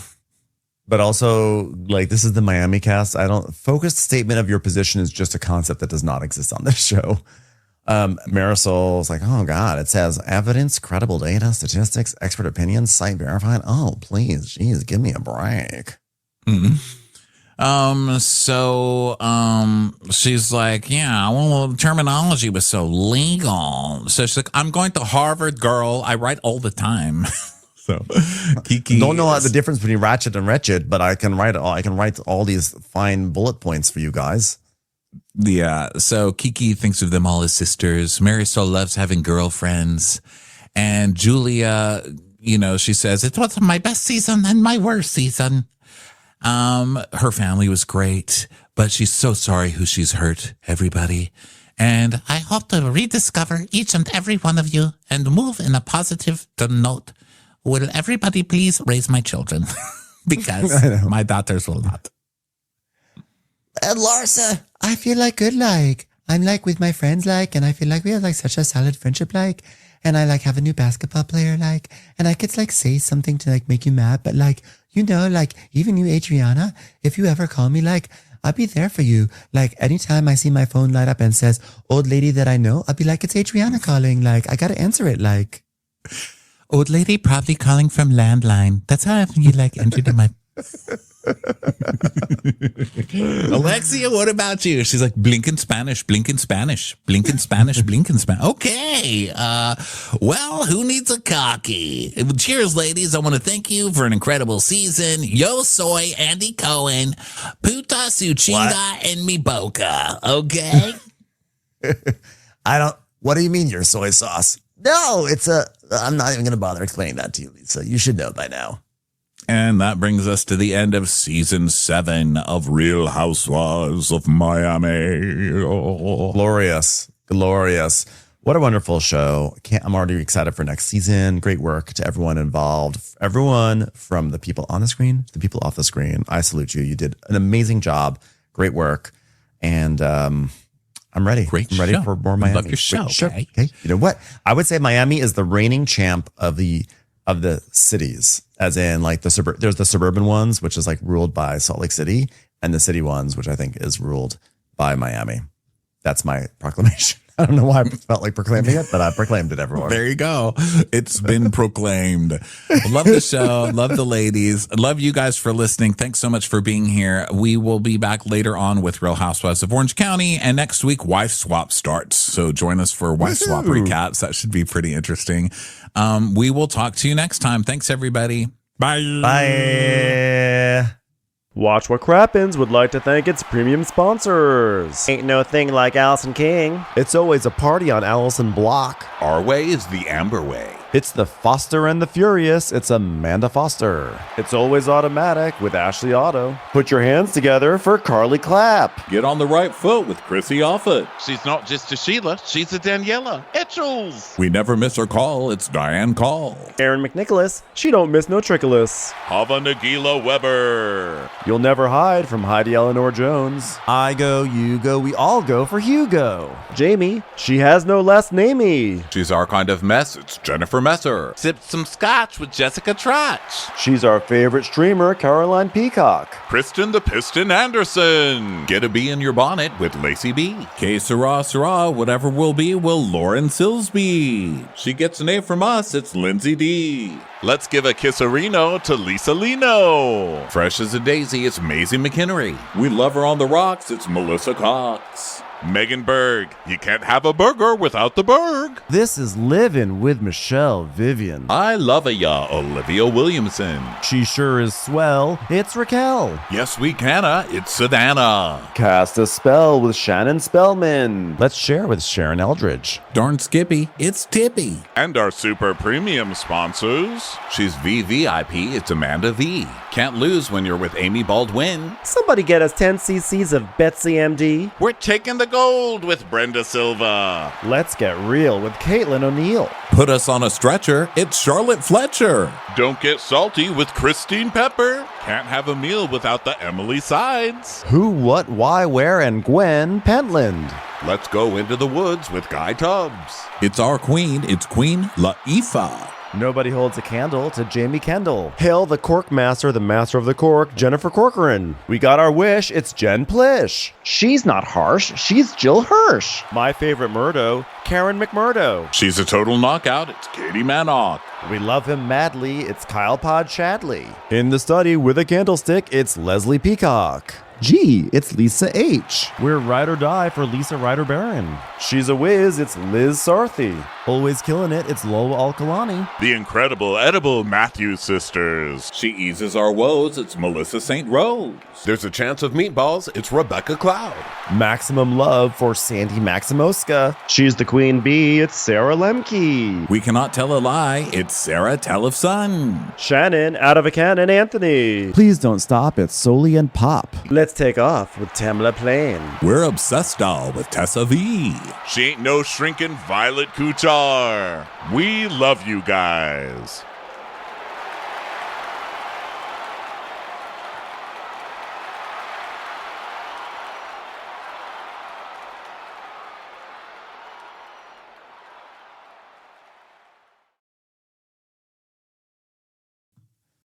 But also, this is the Miami cast. Focused statement of your position is just a concept that does not exist on this show. Marisol's like, oh God, it says evidence, credible data, statistics, expert opinions, site verified. Oh, please, geez, give me a break. Mm-hmm. She's like, yeah, well, the terminology was so legal. So she's like, I'm going to Harvard, girl. I write all the time. So Kiki don't know the difference between ratchet and wretched, but I can write all these fine bullet points for you guys. Yeah. So Kiki thinks of them all as sisters. Marisol loves having girlfriends. And Julia, she says, it was my best season and my worst season. Her family was great, but she's so sorry who she's hurt, everybody. And I hope to rediscover each and every one of you and move in a positive note. Will everybody please raise my children? Because my daughters will not. And Larsa, I feel good, I'm with my friends, and I feel we have such a solid friendship, and I have a new basketball player, and I could say something to make you mad, but even you, Adriana, if you ever call me, I'll be there for you. Anytime I see my phone light up and says, old lady that I know, I'll be it's Adriana calling, I gotta answer it, Old lady probably calling from landline. That's how you entered in my... Alexia, what about you? She's like, blinking Spanish, blinking Spanish, blinking Spanish, blinking Spanish. Okay. Well, who needs a cocky? Cheers, ladies. I want to thank you for an incredible season. Yo soy Andy Cohen, puta su chinga en mi boca. Okay? What do you mean your soy sauce? No, I'm not even going to bother explaining that to you, Lisa. You should know by now. And that brings us to the end of season 7 of Real Housewives of Miami. Oh. Glorious. What a wonderful show. I'm already excited for next season. Great work to everyone involved. Everyone from the people on the screen to the people off the screen. I salute you. You did an amazing job. Great work. And I'm ready. I'm ready for more Miami. Love your show. Okay. You know what? I would say Miami is the reigning champ of the cities, as in there's the suburban ones, which is ruled by Salt Lake City, and the city ones, which I think is ruled by Miami. That's my proclamation. I don't know why I felt like proclaiming it, but I proclaimed it, everyone. There you go. It's been proclaimed. Love the show. Love the ladies. Love you guys for listening. Thanks so much for being here. We will be back later on with Real Housewives of Orange County. And next week, Wife Swap starts. So join us for Wife Swap recaps. That should be pretty interesting. We will talk to you next time. Thanks, everybody. Bye. Bye. Watch What Crappens would like to thank its premium sponsors. Ain't no thing like Allison King. It's always a party on Allison Block. Our way is the Amber way. It's the Foster and the Furious. It's Amanda Foster. It's always automatic with Ashley Auto. Put your hands together for Carly Clapp. Get on the right foot with Chrissy Offit. She's not just a Sheila, she's a Daniela. Etchels. We never miss her call. It's Diane Call. Aaron McNicholas. She don't miss no trickolas. Hava Nagila Weber. You'll never hide from Heidi Eleanor Jones. I go, you go, we all go for Hugo. Jamie. She has no last namey. She's our kind of mess. It's Jennifer Messer. Sipped some scotch with Jessica Trotch. She's our favorite streamer, Caroline Peacock. Kristen the Piston Anderson. Get a bee in your bonnet with Lacey B. K Sarah, whatever will be, will Lauren Silsby. She gets an A from us. It's Lindsay D. Let's give a kisserino to Lisa Lino. Fresh as a daisy, it's Maisie McHenry. We love her on the rocks. It's Melissa Cox. Megan Berg. You can't have a burger without the Berg. This is Livin' with Michelle Vivian. I love ya, Olivia Williamson. She sure is swell. It's Raquel. Yes, we canna. It's Savannah. Cast a spell with Shannon Spellman. Let's share with Sharon Eldridge. Darn Skippy, it's Tippy. And our super premium sponsors. She's VVIP, it's Amanda V. Can't lose when you're with Amy Baldwin. Somebody get us 10 cc's of Betsy MD. We're taking the gold with Brenda Silva. Let's get real with Caitlin O'Neill. Put us on a stretcher, it's Charlotte Fletcher. Don't get salty with Christine Pepper. Can't have a meal without the Emily Sides. Who, what, why, where, and Gwen Pentland. Let's go into the woods with Guy Tubbs. It's our queen, it's Queen Latifah. Nobody holds a candle to Jamie Kendall. Hail the cork master, the master of the cork, Jennifer Corcoran. We got our wish, it's Jen Plish. She's not harsh, she's Jill Hirsch. My favorite Murdo, Karen McMurdo. She's a total knockout, it's Katie Manock. We love him madly, it's Kyle Pod Shadley. In the study with a candlestick, it's Leslie Peacock. Gee, it's Lisa H. We're ride or die for Lisa Ryder Barron. She's a whiz, it's Liz Sarthy. Always killing it, it's Lola Alkalani. The incredible edible Matthews sisters. She eases our woes, it's Melissa St. Rose. There's a chance of meatballs, it's Rebecca Cloud. Maximum love for Sandy Maximoska. She's the queen bee, it's Sarah Lemke. We cannot tell a lie, it's Sarah Telefson. Shannon, out of a cannon, Anthony. Please don't stop, it's Soli and Pop. Let's take off with Tamla Plain. We're obsessed doll with Tessa V. She ain't no shrinking Violet Kuchar. We love you guys.